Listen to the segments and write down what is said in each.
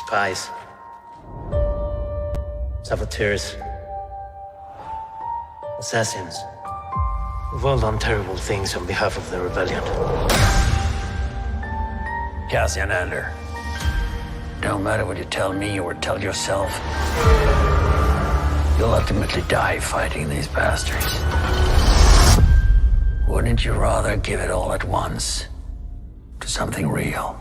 Spies. Saboteurs. Assassins. We've all done terrible things on behalf of the rebellion. Cassian Andor. Don't matter what you tell me or tell yourself. You'll ultimately die fighting these bastards. Wouldn't you rather give it all at once to something real?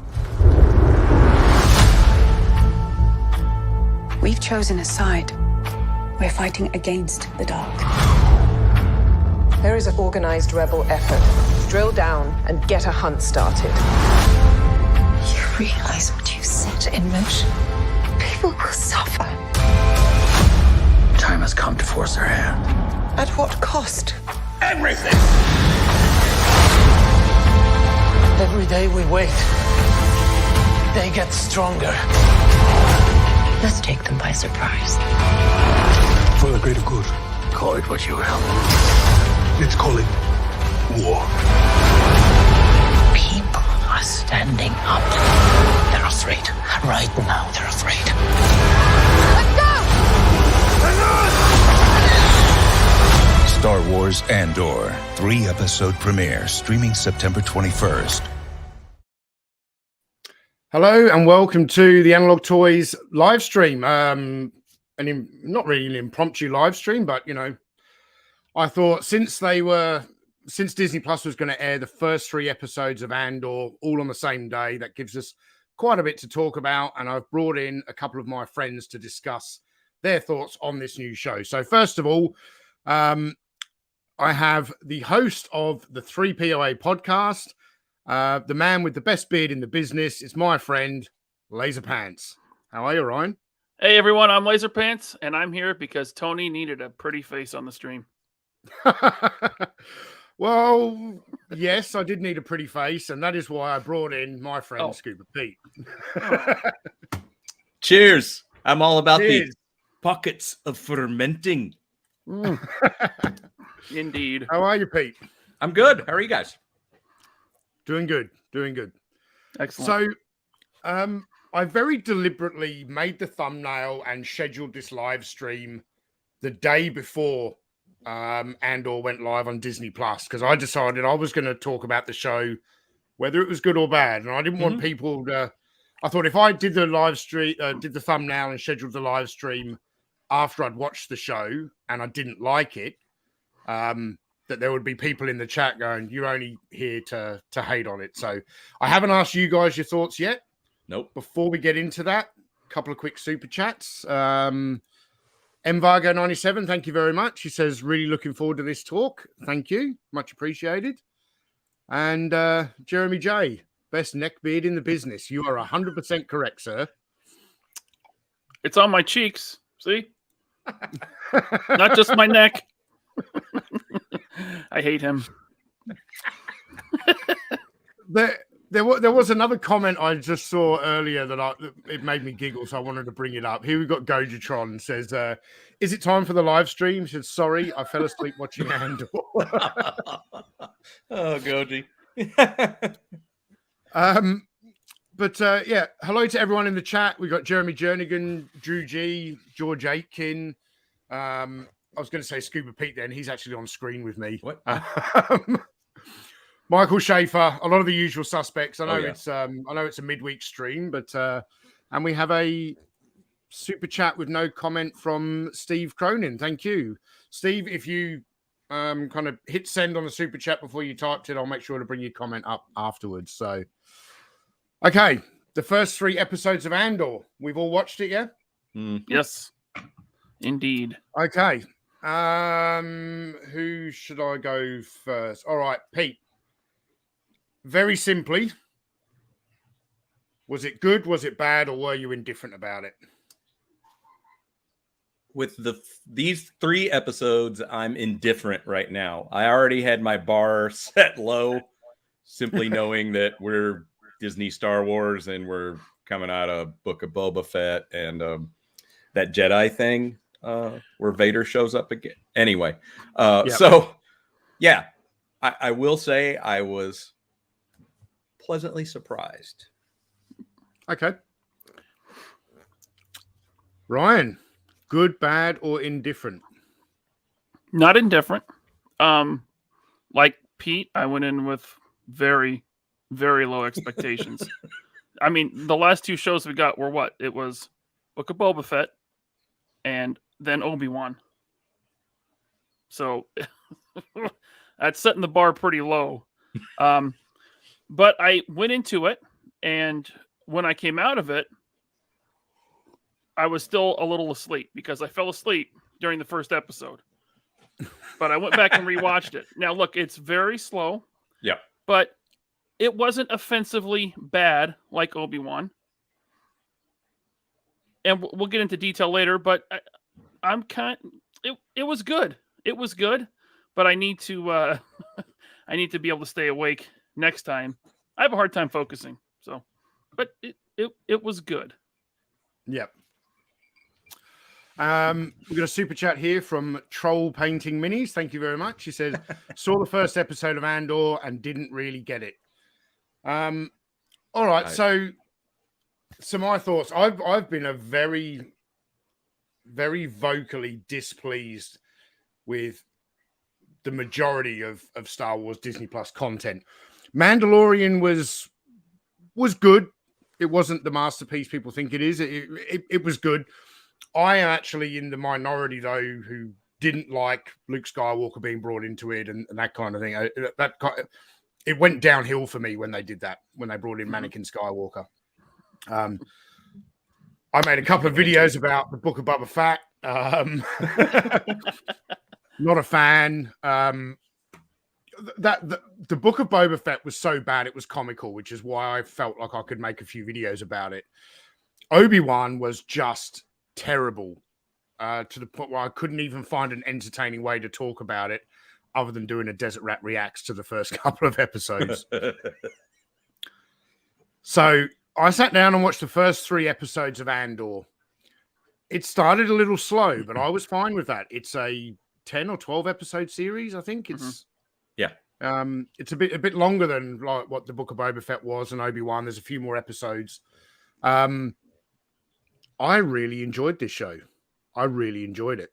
We've chosen a side. We're fighting against the dark. There is an organized rebel effort. Drill down and get a hunt started. You realize what you set in motion? People will suffer. Time has come to force their hand. At what cost? Everything! Every day we wait, they get stronger. Let's take them by surprise. For the greater good. Call it what you will. Let's call it war. People are standing up. They're afraid. Right now, they're afraid. Let's go! Star Wars Andor, 3-episode premiere, streaming September 21st. Hello and welcome to the Analog Toys live stream. Not really an impromptu live stream, but I thought since Disney Plus was going to air the first 3 episodes of Andor all on the same day, that gives us quite a bit to talk about. And I've brought in a couple of my friends to discuss their thoughts on this new show. So first of all, I have the host of the 3POA podcast, the man with the best beard in the business. It's my friend, Laserpants. How are you, Ryan? Hey, everyone. I'm Laserpants, and I'm here because Tony needed a pretty face on the stream. Well, yes, I did need a pretty face, and that is why I brought in my friend, Scuba Pete. Cheers. I'm all about Cheers. the pockets of fermenting. Indeed. How are you, Pete? I'm good. How are you guys? Doing good. Excellent. So, I very deliberately made the thumbnail and scheduled this live stream the day before Andor went live on Disney Plus, because I decided I was going to talk about the show, whether it was good or bad, and I didn't want people to. I thought if I did the live stream, did the thumbnail and scheduled the live stream after I'd watched the show and I didn't like it, that there would be people in the chat going, "You're only here to hate on it." So I haven't asked you guys your thoughts yet. Nope. Before we get into that, a couple of quick super chats. Mvargo97, thank you very much. He says, really looking forward to this talk. Thank you. Much appreciated. And Jeremy J, best neck beard in the business. You are 100% correct, sir. It's on my cheeks. See? Not just my neck. I hate him. There was another comment I just saw earlier that it made me giggle, so I wanted to bring it up. Here we got Gojatron says, "Is it time for the live stream?" He said, "Sorry, I fell asleep watching Andor." Oh, Goji. Yeah, hello to everyone in the chat. We got Jeremy Jernigan, Drew G, George Aitken. I was going to say Scuba Pete then. He's actually on screen with me. What? Michael Schaefer, a lot of the usual suspects. I know yeah. it's a midweek stream, but and we have a super chat with no comment from Steve Cronin. Thank you, Steve. If you kind of hit send on the super chat before you typed it, I'll make sure to bring your comment up afterwards. So, okay, the first 3 episodes of Andor. We've all watched it, yeah? Yes, indeed. Okay. Who should I go first? All right, Pete. Very simply, was it good, was it bad, or were you indifferent about it? With these 3 episodes, I'm indifferent right now. I already had my bar set low, simply knowing that we're Disney Star Wars and we're coming out of Book of Boba Fett and that Jedi thing where Vader shows up again. Anyway, so yeah, I will say I was pleasantly surprised. Okay. Ryan, good, bad, or indifferent? Not indifferent. Like Pete, I went in with very, very low expectations. I mean, the last two shows we got were what? It was Book of Boba Fett and then Obi-Wan. So that's setting the bar pretty low. But I went into it, and when I came out of it, I was still a little asleep because I fell asleep during the first episode. But I went back and rewatched it. Now, look, it's very slow. Yeah. But it wasn't offensively bad like Obi-Wan. And we'll get into detail later, but it was good. It was good, but I need to I need to be able to stay awake next time. I have a hard time focusing. So, but it was good. Yep. We got a super chat here from Troll Painting Minis. Thank you very much. He said, saw the first episode of Andor and didn't really get it. All right. So my thoughts. I've been a very, very vocally displeased with the majority of Star Wars Disney Plus content. Mandalorian was good. It wasn't the masterpiece people think it is. It was good. I am actually in the minority, though, who didn't like Luke Skywalker being brought into it and that kind of thing. It went downhill for me when they did that, when they brought in Anakin Skywalker. I made a couple of videos about the Book of Boba Fett. Not a fan. The Book of Boba Fett was so bad it was comical, which is why I felt like I could make a few videos about it. Obi-Wan was just terrible to the point where I couldn't even find an entertaining way to talk about it other than doing a Desert Rat reacts to the first couple of episodes. So I sat down and watched the first 3 episodes of Andor. It started a little slow, but I was fine with that. It's a 10 or 12 episode series, I think. It's it's a bit longer than like what the Book of Boba Fett was and Obi-Wan. There's a few more episodes. I really enjoyed this show. I really enjoyed it.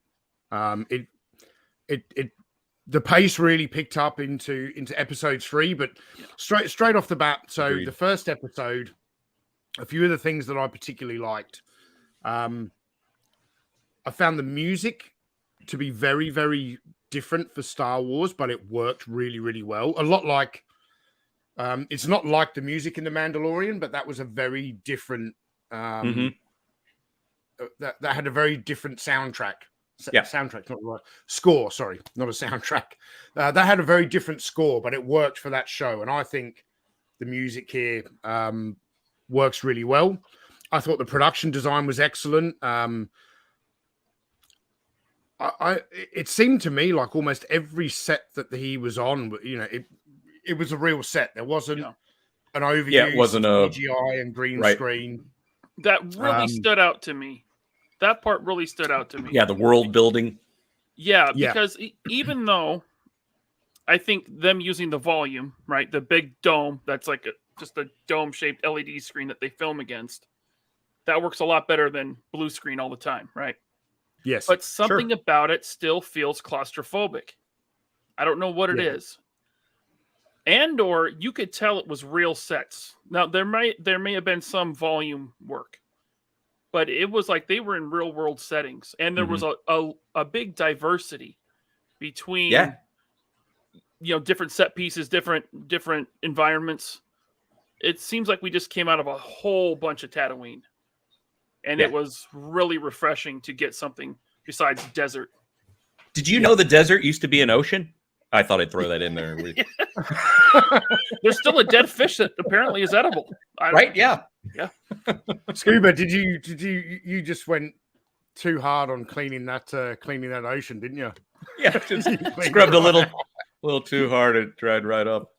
The pace really picked up into episode 3, but straight off the bat. So Agreed. The first episode, a few of the things that I particularly liked. I found the music to be very, very different for Star Wars, but it worked really, really well. A lot like, it's not like the music in The Mandalorian, but that was a very different, that had a very different soundtrack. Soundtrack, not right. Score, sorry, not a soundtrack. That had a very different score, but it worked for that show. And I think the music here works really well. I thought the production design was excellent. It seemed to me like almost every set that he was on, it was a real set. There wasn't an overuse. Yeah, it wasn't a CGI and green screen. That really stood out to me. That part really stood out to me. Yeah, the world building. Yeah, because even though I think them using the volume, right, the big dome, that's like just a dome-shaped LED screen that they film against, that works a lot better than blue screen all the time, right? Yes. But something about it still feels claustrophobic. I don't know what it is. Andor, you could tell it was real sets. Now, there may have been some volume work, but it was like they were in real world settings, and there was a big diversity between different set pieces, different environments. It seems like we just came out of a whole bunch of Tatooine, and it was really refreshing to get something besides desert. Did you know the desert used to be an ocean? I thought I'd throw that in there. There's still a dead fish that apparently is edible. Right? Yeah. Scuba, did you just went too hard on cleaning that ocean, didn't you? Yeah, just scrubbed a little too hard. It dried right up.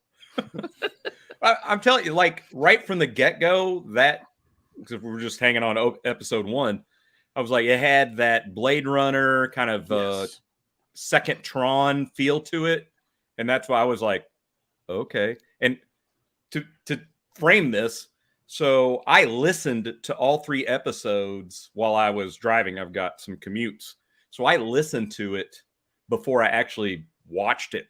I'm telling you, like right from the get-go, because we were just hanging on episode 1, I was like, it had that Blade Runner kind of second Tron feel to it, and that's why I was like, okay. And to frame this, So I listened to all 3 episodes while I was driving. I've got some commutes. So I listened to it before I actually watched it.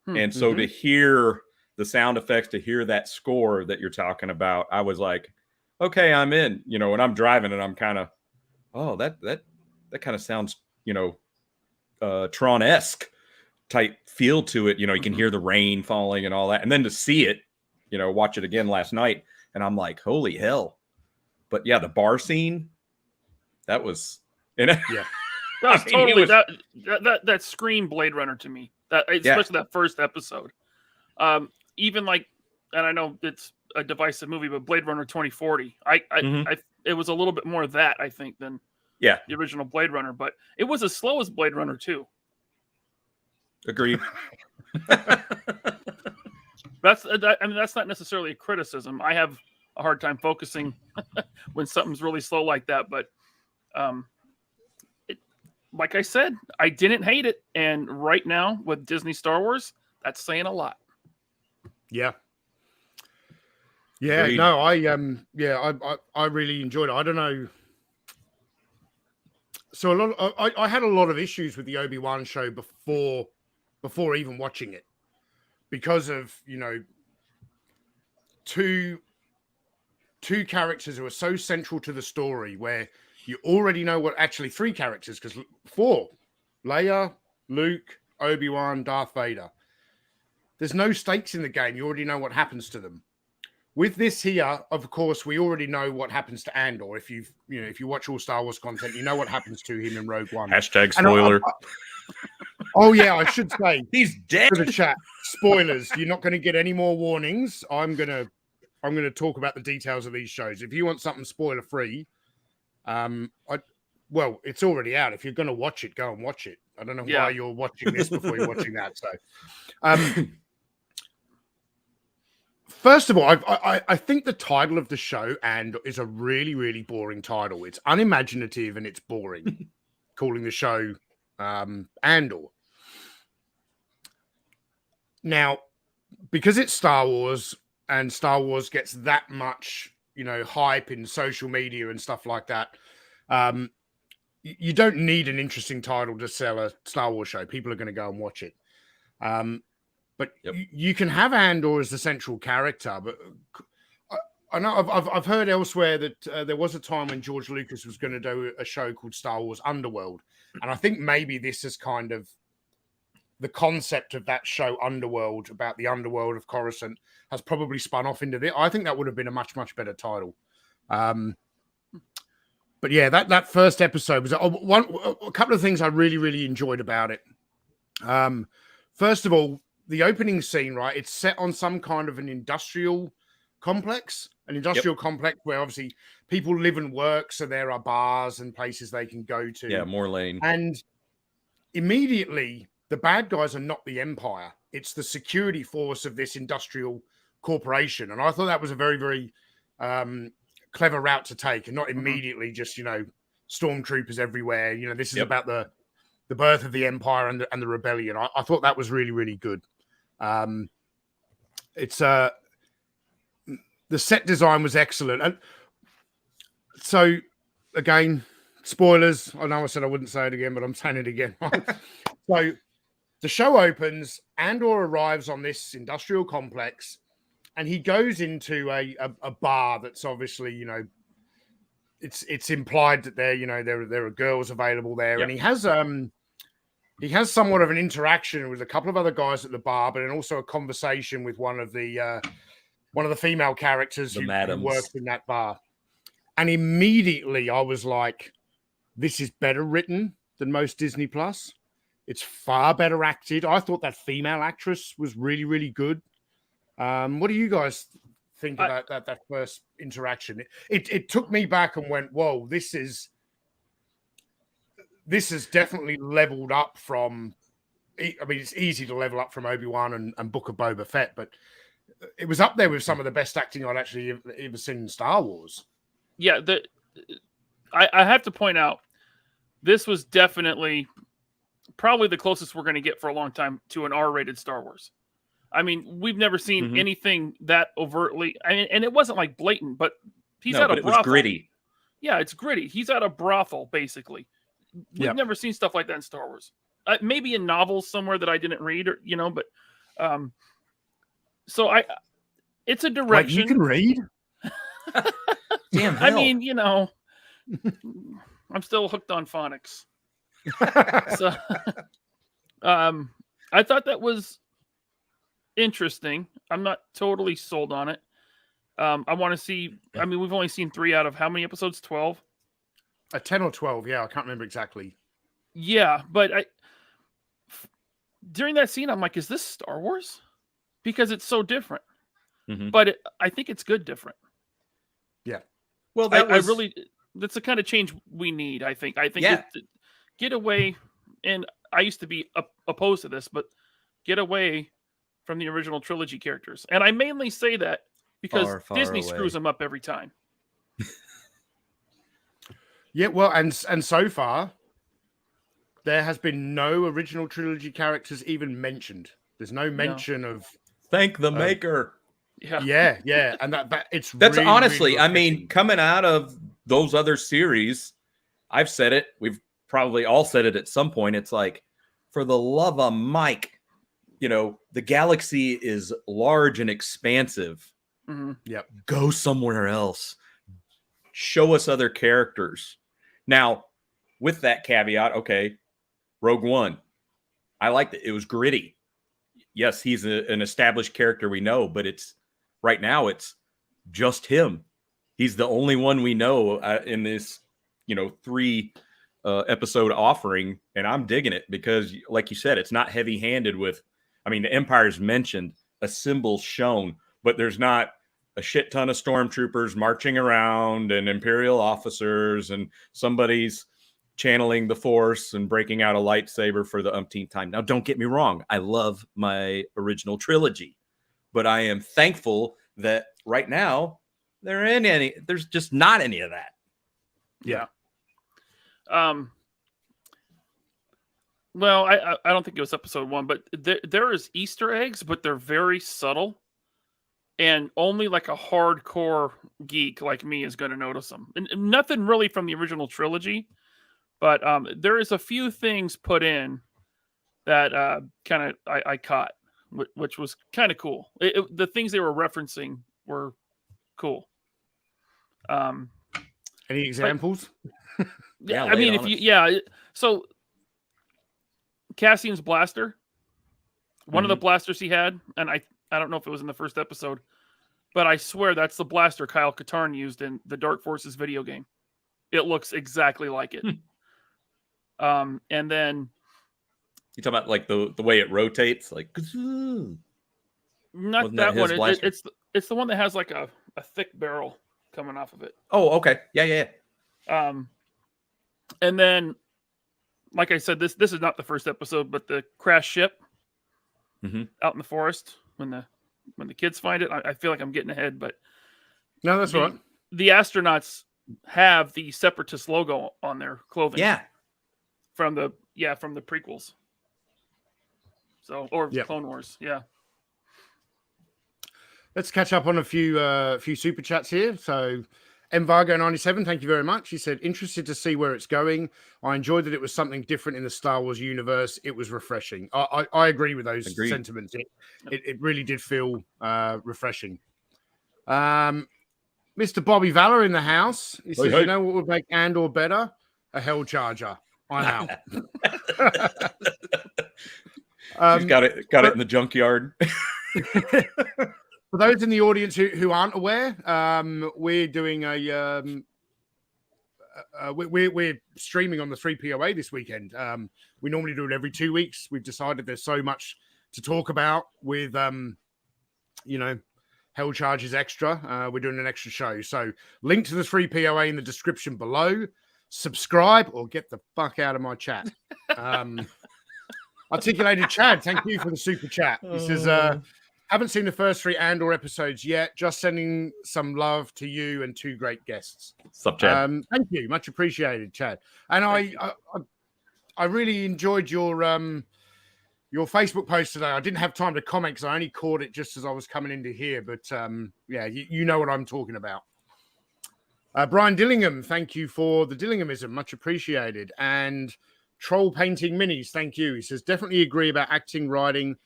And so to hear the sound effects, to hear that score that you're talking about, I was like, okay, I'm in. You know, when I'm driving and I'm kind of, oh, that kind of sounds, you know, Tron-esque type feel to it. You know, you can hear the rain falling and all that. And then to see it, you know, watch it again last night, and I'm like, holy hell. But yeah, the bar scene, that was, yeah. That was I mean, totally that screamed Blade Runner to me. That especially that first episode. Even like, and I know it's a divisive movie, but Blade Runner 2040. It was a little bit more of that, I think, than the original Blade Runner, but it was as slow as Blade Runner 2. Agreed. That's not necessarily a criticism. I have a hard time focusing when something's really slow like that, but like I said, I didn't hate it, and right now with Disney Star Wars, that's saying a lot. Yeah. Agreed. No, I really enjoyed it. I don't know. So I had a lot of issues with the Obi-Wan show before even watching it, because of, you know, two characters who are so central to the story, where you already know what, actually 3 characters, because 4, Leia, Luke, Obi-Wan, Darth Vader. There's no stakes in the game. You already know what happens to them. With this here, of course, we already know what happens to Andor. If you watch all Star Wars content, you know what happens to him in Rogue One. Hashtag spoiler. Oh yeah, I should say he's dead. To the chat, spoilers. You're not going to get any more warnings. I'm gonna talk about the details of these shows. If you want something spoiler free, it's already out. If you're going to watch it, go and watch it. I don't know why you're watching this before you're watching that. So, first of all, I think the title of the show is a really, really boring title. It's unimaginative and it's boring. Calling the show Andor. Now, because it's Star Wars and Star Wars gets that much, you know, hype in social media and stuff like that, you don't need an interesting title to sell a Star Wars show. People are going to go and watch it. But you can have Andor as the central character. But I know I've heard elsewhere that there was a time when George Lucas was going to do a show called Star Wars Underworld. And I think maybe this is kind of the concept of that show Underworld, about the underworld of Coruscant, has probably spun off into this. I think that would have been a much, much better title. But yeah, that first episode was a couple of things I really, really enjoyed about it. First of all, the opening scene, right? It's set on some kind of an industrial complex, complex where obviously people live and work. So there are bars and places they can go to. Yeah, more lane. And immediately, the bad guys are not the Empire. It's the security force of this industrial corporation. And I thought that was a very, very clever route to take, and not immediately just, you know, stormtroopers everywhere. You know, this is about the birth of the Empire and the rebellion. I thought that was really, really good. It's the set design was excellent. And so again, spoilers. I know I said I wouldn't say it again, but I'm saying it again. So the show opens, Andor arrives on this industrial complex, and he goes into a bar that's obviously, you know, it's implied that there are girls available there, and he has somewhat of an interaction with a couple of other guys at the bar, but then also a conversation with one of the female characters who works in that bar. And immediately I was like, this is better written than most Disney Plus. It's far better acted. I thought that female actress was really, really good. What do you guys think about that first interaction? It took me back and went, whoa, this is definitely leveled up from, I mean, it's easy to level up from Obi-Wan and Book of Boba Fett, but it was up there with some of the best acting I'd actually ever seen in Star Wars. Yeah, I have to point out, this was definitely probably the closest we're going to get for a long time to an R-rated Star Wars. I mean, we've never seen Mhm. anything that overtly. I mean, and it wasn't like blatant, but he's No, at a but it was brothel. gritty. Yeah, it's gritty. He's at a brothel, basically. We've Yeah. never seen stuff like that in Star Wars. Maybe in novels somewhere that I didn't read, or but so it's a Like, direction. you can read. Damn. I mean, I'm still hooked on phonics. So, I thought that was interesting. I'm not totally sold on it. I want to see. I mean, we've only seen 3 out of how many episodes? 12. 10 or 12. Yeah, I can't remember exactly. Yeah, but during that scene, I'm like, is this Star Wars? Because it's so different. Mhm. But I think it's good different. Yeah. Well, That's the kind of change we need. I think. Yeah. Get away. And I used to be opposed to this, but get away from the original trilogy characters. And I mainly say that because Far, far Disney away. screws them up every time. Yeah, well, and so far, there has been no original trilogy characters even mentioned. There's no mention of. Thank the maker. Yeah. Yeah, and that's That's really, honestly, really I mean, refreshing. coming out of those other series, I've said it. We've probably all said it at some point. It's like, for the love of Mike, the galaxy is large and expansive. Mm-hmm. Yep. Go somewhere else. Show us other characters. Now, with that caveat, okay, Rogue One, I liked it. It was gritty. Yes, he's an established character we know, but right now it's just him. He's the only one we know in this, 3 episode offering, and I'm digging it because, like you said, it's not heavy-handed with. I mean, the Empire's mentioned, a symbol shown, but there's not a shit ton of stormtroopers marching around and Imperial officers and somebody's channeling the Force and breaking out a lightsaber for the umpteenth time. Now, don't get me wrong. I love my original trilogy, but I am thankful that right now there's just not any of that. Yeah. Well, I don't think it was episode 1, but there is Easter eggs, but they're very subtle. And only like a hardcore geek like me is going to notice them. And nothing really from the original trilogy, but there is a few things put in that kind of I caught, which was kind of cool. The things they were referencing were cool. Any examples? Yeah, I mean, so Cassian's blaster, one of the blasters he had, and I don't know if it was in the first episode, but I swear that's the blaster Kyle Katarn used in the Dark Forces video game. It looks exactly like it. And then You talking about like the way it rotates, like not Wasn't that that his one. blaster? It's the one that has like a thick barrel coming off of it. Oh, okay, yeah. And then, like I said, this is not the first episode, but the crash ship out in the forest when the kids find it. I feel like I'm getting ahead, but No, that's right. The astronauts have the Separatist logo on their clothing. Yeah. From the prequels. So Clone Wars, yeah. Let's catch up on a few super chats here. So, Mvargo97, thank you very much. He said, interested to see where it's going. I enjoyed that it was something different in the Star Wars universe. It was refreshing. I agree with those sentiments. It really did feel refreshing. Mr. Bobby Valor in the house. He says, you know what would make Andor better? A Hell Charger. I'm out. He's got it in the junkyard. For those in the audience who aren't aware, we're doing we're streaming on the 3POA this weekend. We normally do it every 2 weeks. We've decided there's so much to talk about with Hell Charges Extra. We're doing an extra show. So link to the 3POA in the description below. Subscribe or get the fuck out of my chat. Articulated Chad, thank you for the super chat. He says, haven't seen the first 3 Andor episodes yet. Just sending some love to you and 2 great guests. Sup, Chad? Thank you. Much appreciated, Chad. And I really enjoyed your your Facebook post today. I didn't have time to comment because I only caught it just as I was coming into here. But yeah, you know what I'm talking about. Brian Dillingham, thank you for the Dillinghamism. Much appreciated. And Troll Painting Minis, thank you. He says, definitely agree about acting, writing,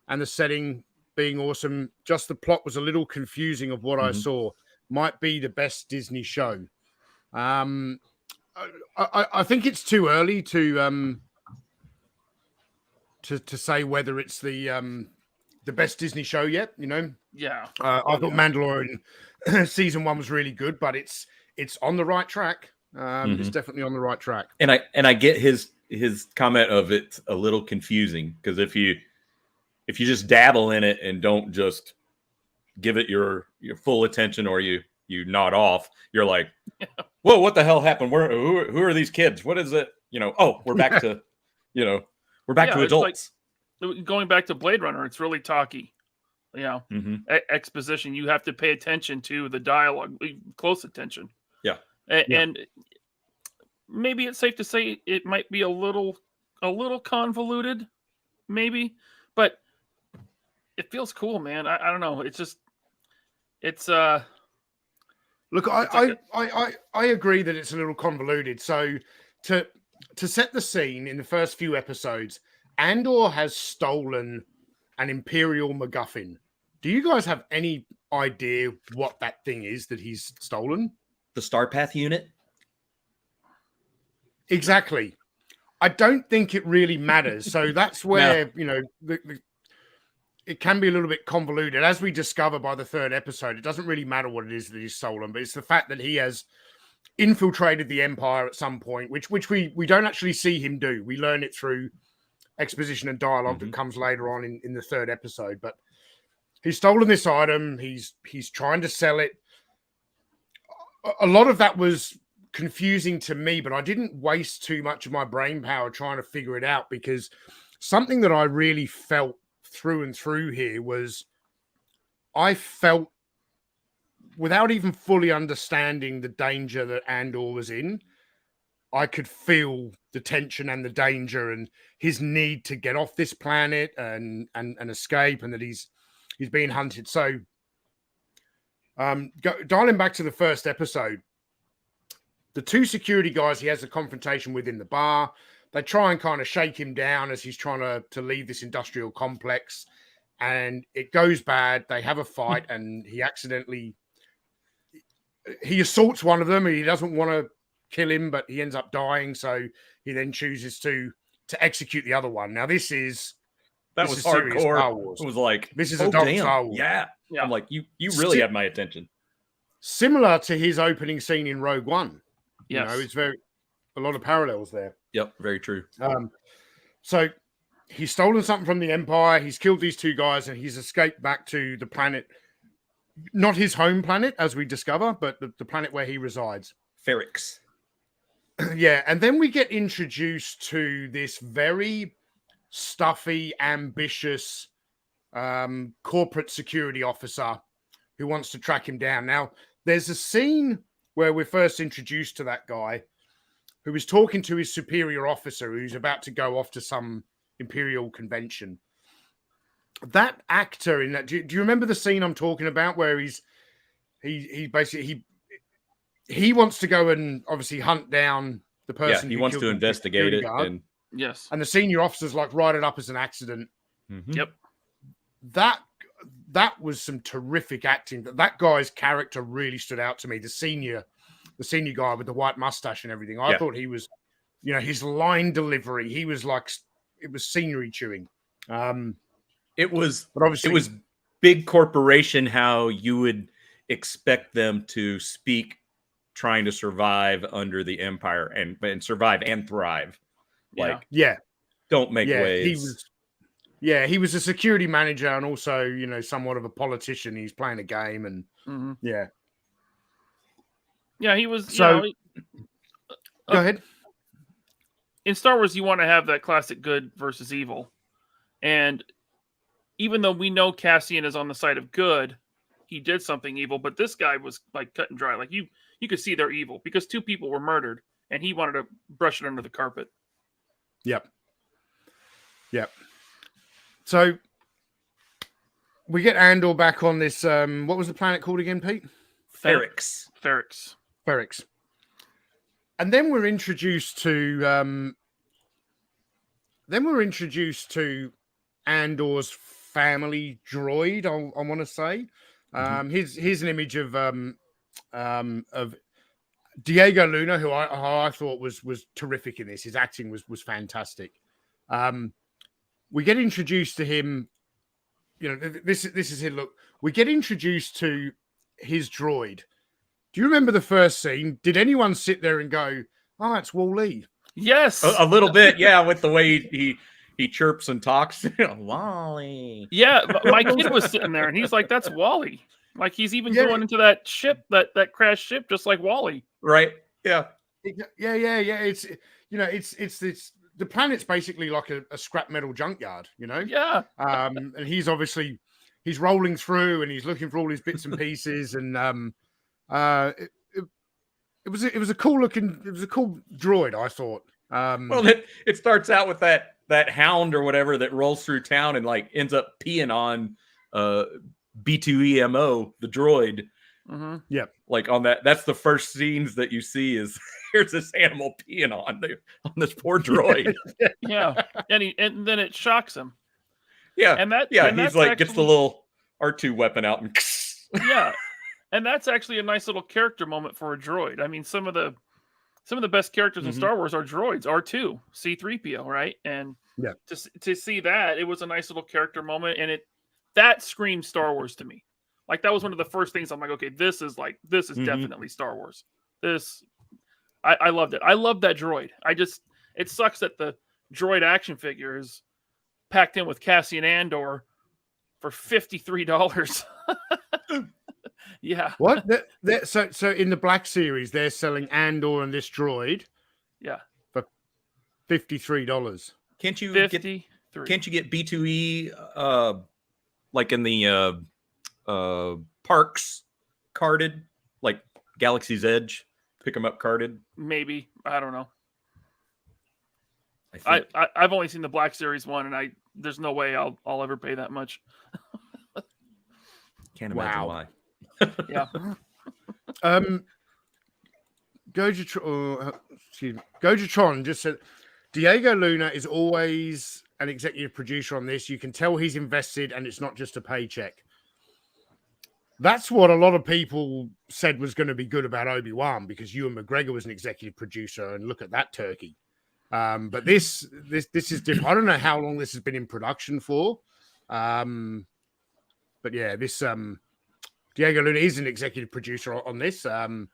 and the setting being awesome. Just the plot was a little confusing of what I saw. Might be the best Disney show. I think it's too early to say whether it's the best Disney show yet. You know, Yeah. I thought Mandalorian season 1 was really good, but it's on the right track. It's definitely on the right track. And I get his comment of it's a little confusing because if you just dabble in it and don't just give it your full attention or you nod off, you're like, whoa, what the hell happened? Who are these kids? What is it? You know, oh, we're back to, we're back to adults. Like, going back to Blade Runner, it's really talky. You know, exposition. You have to pay attention to the dialogue, close attention. Yeah. And maybe it's safe to say it might be a little convoluted, maybe, but it feels cool, man. I don't know. It's just, look, I agree that it's a little convoluted. So to set the scene in the first few episodes, Andor has stolen an Imperial MacGuffin. Do you guys have any idea what that thing is that he's stolen? The Starpath unit? Exactly. I don't think it really matters. So that's where, it can be a little bit convoluted. As we discover by the 3rd episode, it doesn't really matter what it is that he's stolen, but it's the fact that he has infiltrated the Empire at some point, which we don't actually see him do. We learn it through exposition and dialogue that comes later on in the 3rd episode. But he's stolen this item. He's trying to sell it. A lot of that was confusing to me, but I didn't waste too much of my brain power trying to figure it out, because something that I really felt through and through here was I felt, without even fully understanding the danger that Andor was in, I could feel the tension and the danger and his need to get off this planet and escape, and that he's being hunted. So dialing back to the 1st episode, the 2 security guys he has a confrontation with in the bar, they try and kind of shake him down as he's trying to leave this industrial complex, and it goes bad. They have a fight, and he assaults one of them, and he doesn't want to kill him, but he ends up dying. So he then chooses to execute the other one. Now this is hardcore. Star Wars. It was like, this is adult Star Wars. Yeah. I'm like, you really have my attention. Similar to his opening scene in Rogue One. Yes. You know, it's a lot of parallels there. Yep, very true. So he's stolen something from the Empire. He's killed these 2 guys, and he's escaped back to the planet, not his home planet, as we discover, but the planet where he resides. Ferrix. Yeah, and then we get introduced to this very stuffy, ambitious corporate security officer who wants to track him down. Now, there's a scene where we're first introduced to that guy who is talking to his superior officer who's about to go off to some Imperial convention. That actor in that, do you remember the scene I'm talking about where he basically wants to go and obviously hunt down the person? Yeah, he wants to investigate it. And yes. And the senior officer's like, write it up as an accident. Yep. That was some terrific acting. That guy's character really stood out to me. The senior guy with the white mustache and everything. I thought he was, his line delivery, he was like, it was scenery chewing. It was, but obviously, it was big corporation, how you would expect them to speak, trying to survive under the Empire and survive and thrive. Like, don't make waves. He was a security manager and also, somewhat of a politician. He's playing a game and Yeah, he was. So, go ahead. In Star Wars, you want to have that classic good versus evil. And even though we know Cassian is on the side of good, he did something evil. But this guy was like cut and dry. Like you could see they're evil because 2 people were murdered and he wanted to brush it under the carpet. Yep. So we get Andor back on this. What was the planet called again, Pete? Ferrix. Ferrix. And then we're introduced to Andor's family droid. I want to say, here's an image of Diego Luna, who I thought was terrific in this. His acting was fantastic. We get introduced to him. You know, this is his look. We get introduced to his droid. Do you remember the first scene? Did anyone sit there and go, "Oh, it's Wall-E"? Yes, A little bit, yeah, with the way he chirps and talks. Wally. Yeah, my kid was sitting there, and he's like, "That's Wally." Like he's even going into that ship, that crashed ship, just like Wally. Right? Yeah. Yeah. It's it's the planet's basically like a scrap metal junkyard, you know. Yeah. And he's rolling through, and he's looking for all his bits and pieces, and it was a cool droid, I thought. Well, it starts out with that hound or whatever that rolls through town and like ends up peeing on B2EMO, the droid. Mm-hmm. Yeah, like on that. That's the first scenes that you see is here's this animal peeing on this poor droid. Yeah, and then it shocks him. Yeah, and he's like gets the little R2 weapon out and yeah. And that's actually a nice little character moment for a droid. I mean, some of the best characters in Star Wars are droids. R2, C-3PO, right? And to see that, it was a nice little character moment, and that screamed Star Wars to me. Like that was one of the first things I'm like, okay, this is definitely Star Wars. I loved it. I loved that droid. It sucks that the droid action figure is packed in with Cassian Andor for $53. Yeah. What? So in the Black Series, they're selling Andor and this droid. Yeah. For $53. Can't you $53. Can't you get B2E like in the parks carded, like Galaxy's Edge? Pick them up carded. Maybe, I don't know. I've only seen the Black Series one, and there's no way I'll ever pay that much. Can't imagine why. Yeah. Gojatron just said Diego Luna is always an executive producer on this. You can tell he's invested, and it's not just a paycheck. That's what a lot of people said was going to be good about Obi-Wan, because Ewan McGregor was an executive producer, and look at that turkey. But this is different. I don't know how long this has been in production for. But yeah, this Diego Luna is an executive producer on this. I don't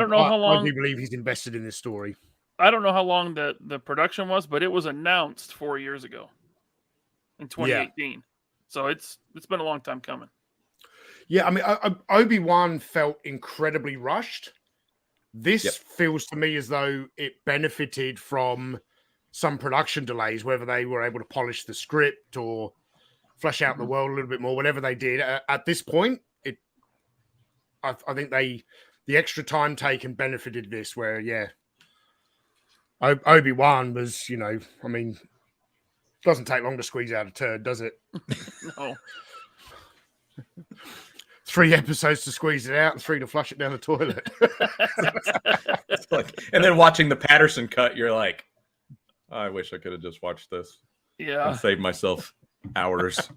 know how long. I do believe he's invested in this story. I don't know how long the production was, but it was announced 4 years ago, in 2018. Yeah. So it's been a long time coming. Yeah, I mean, Obi-Wan felt incredibly rushed. This feels to me as though it benefited from some production delays, whether they were able to polish the script or flesh out the world a little bit more, whatever they did. At this point, I think the extra time taken benefited this, where, Obi-Wan was, I mean, doesn't take long to squeeze out a turd, does it? No. 3 episodes to squeeze it out and 3 to flush it down the toilet. And then watching the Patterson cut, you're like, I wish I could have just watched this. Yeah. And saved myself hours.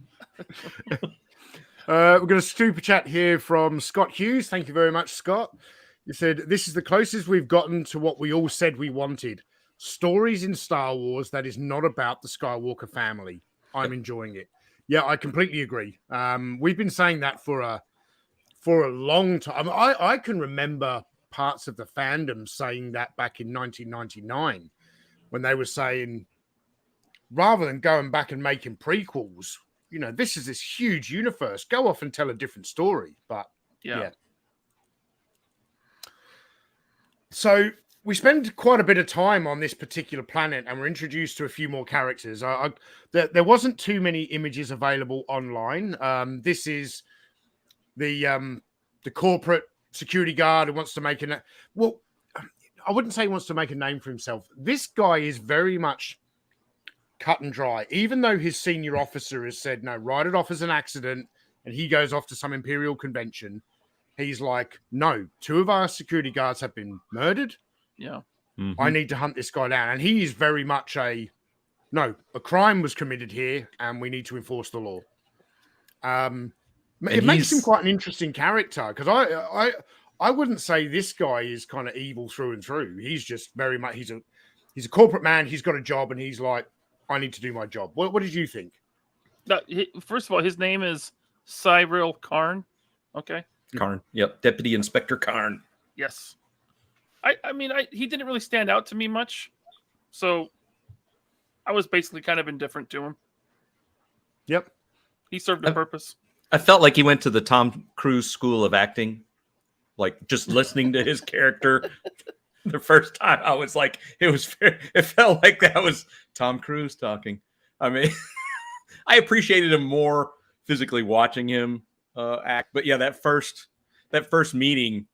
We're going to super chat here from Scott Hughes. Thank you very much, Scott. You said, this is the closest we've gotten to what we all said we wanted. Stories in Star Wars that is not about the Skywalker family. I'm enjoying it. Yeah, I completely agree. We've been saying that for a long time. I can remember parts of the fandom saying that back in 1999 when they were saying, rather than going back and making prequels, this is this huge universe. Go off and tell a different story. But yeah. So we spend quite a bit of time on this particular planet, and we're introduced to a few more characters. There wasn't too many images available online. This is the corporate security guard who wants to make I wouldn't say he wants to make a name for himself. This guy is very much cut and dry. Even though his senior officer has said, no, write it off as an accident, and he goes off to some Imperial convention, he's like, no, 2 of our security guards have been murdered. Yeah. I need to hunt this guy down. And he is very much a crime was committed here, and we need to enforce the law. It makes him quite an interesting character, because I wouldn't say this guy is kind of evil through and through. He's just very much he's a corporate man. He's got a job, and he's like, I need to do my job. What did you think? First of all, his name is Cyril Karn. Okay. Karn. Yep. Deputy Inspector Karn. Yes. I mean, he didn't really stand out to me much, so I was basically kind of indifferent to him. Yep. He served a purpose. I felt like he went to the Tom Cruise School of Acting. Like, just listening to his character the first time, I was like, it felt like that was Tom Cruise talking. I mean, I appreciated him more physically watching him act. But yeah, that first meeting,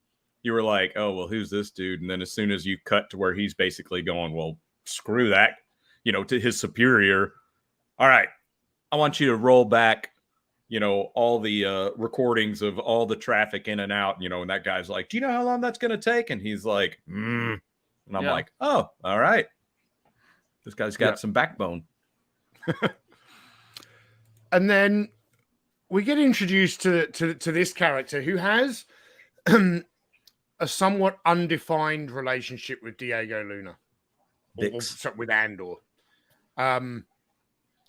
you were like, oh, well, who's this dude? And then as soon as you cut to where he's basically going, well, screw that, to his superior. All right, I want you to roll back, all the recordings of all the traffic in and out, and that guy's like, do you know how long that's going to take? And he's like, And I'm like, oh, all right. This guy's got some backbone. And then we get introduced to this character who has a somewhat undefined relationship with Diego Luna, or with Andor.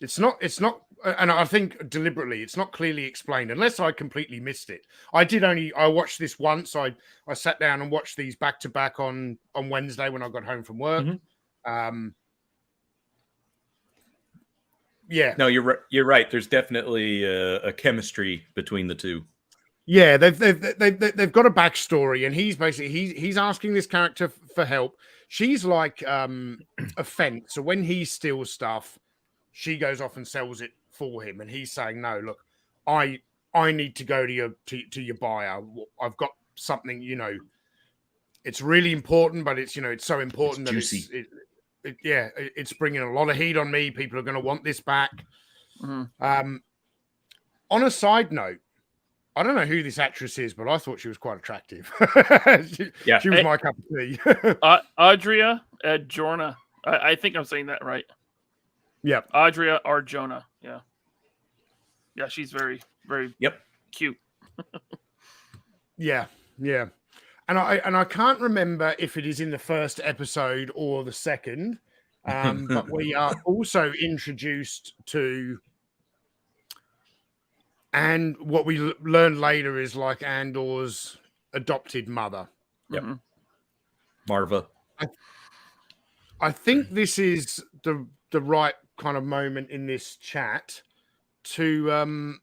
It's not, and I think deliberately, it's not clearly explained, unless I completely missed it. I watched this once. I sat down and watched these back to back on Wednesday when I got home from work. Yeah. No, you're right. There's definitely a chemistry between the two. Yeah, they've got a backstory, and he's asking this character for help. She's like a fence, so when he steals stuff, she goes off and sells it for him, and he's saying, "No, look, I need to go to your buyer. I've got something, it's really important, but it's it's so important it's that juicy. It's bringing a lot of heat on me. People are going to want this back." On a side note, I don't know who this actress is, but I thought she was quite attractive. She was my cup of tea. Adria Arjona. I think I'm saying that right. Yeah, Adria Arjona. Yeah, she's very, very cute. yeah. And I can't remember if it is in the first episode or the second, but we are also introduced to. And what we learn later is like Andor's adopted mother. Yep. Marva. I think this is the right kind of moment in this chat to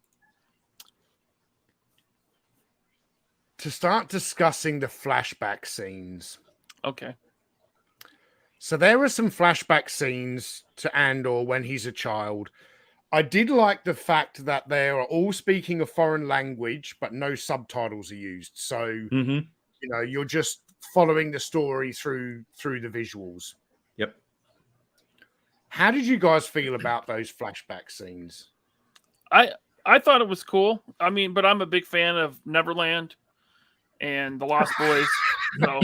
start discussing the flashback scenes. Okay. So there are some flashback scenes to Andor when he's a child. I did like the fact that they are all speaking a foreign language, but no subtitles are used. So, you're just following the story through the visuals. Yep. How did you guys feel about those flashback scenes? I thought it was cool. I mean, but I'm a big fan of Neverland and The Lost Boys. So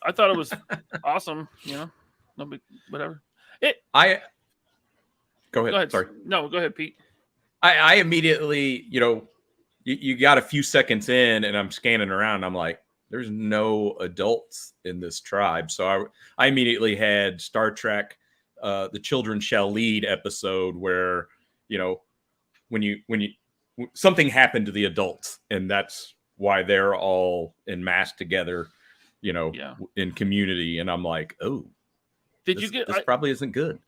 I thought it was awesome. No big, whatever. Go ahead. Sorry. No, go ahead, Pete. I immediately, you got a few seconds in, and I'm scanning around. And I'm like, there's no adults in this tribe. So I immediately had Star Trek, The Children Shall Lead episode, where when something happened to the adults, and that's why they're all en masse together, in community. And I'm like, oh, this probably isn't good.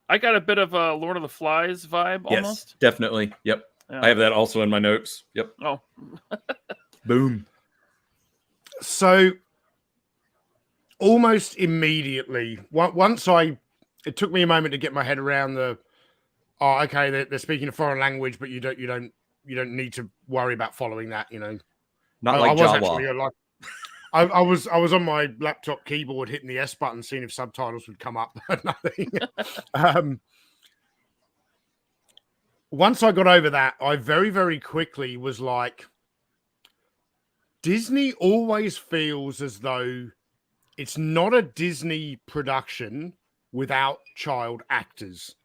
I got a bit of a Lord of the Flies vibe almost. Yes, definitely. Yep. Yeah. I have that also in my notes. Yep. Oh. Boom. So almost immediately, it took me a moment to get my head around okay, they're speaking a foreign language, but you don't need to worry about following that, Not like Jawa. I was on my laptop keyboard hitting the S button, seeing if subtitles would come up, but nothing. once I got over that, I very, very quickly was like, Disney always feels as though it's not a Disney production without child actors.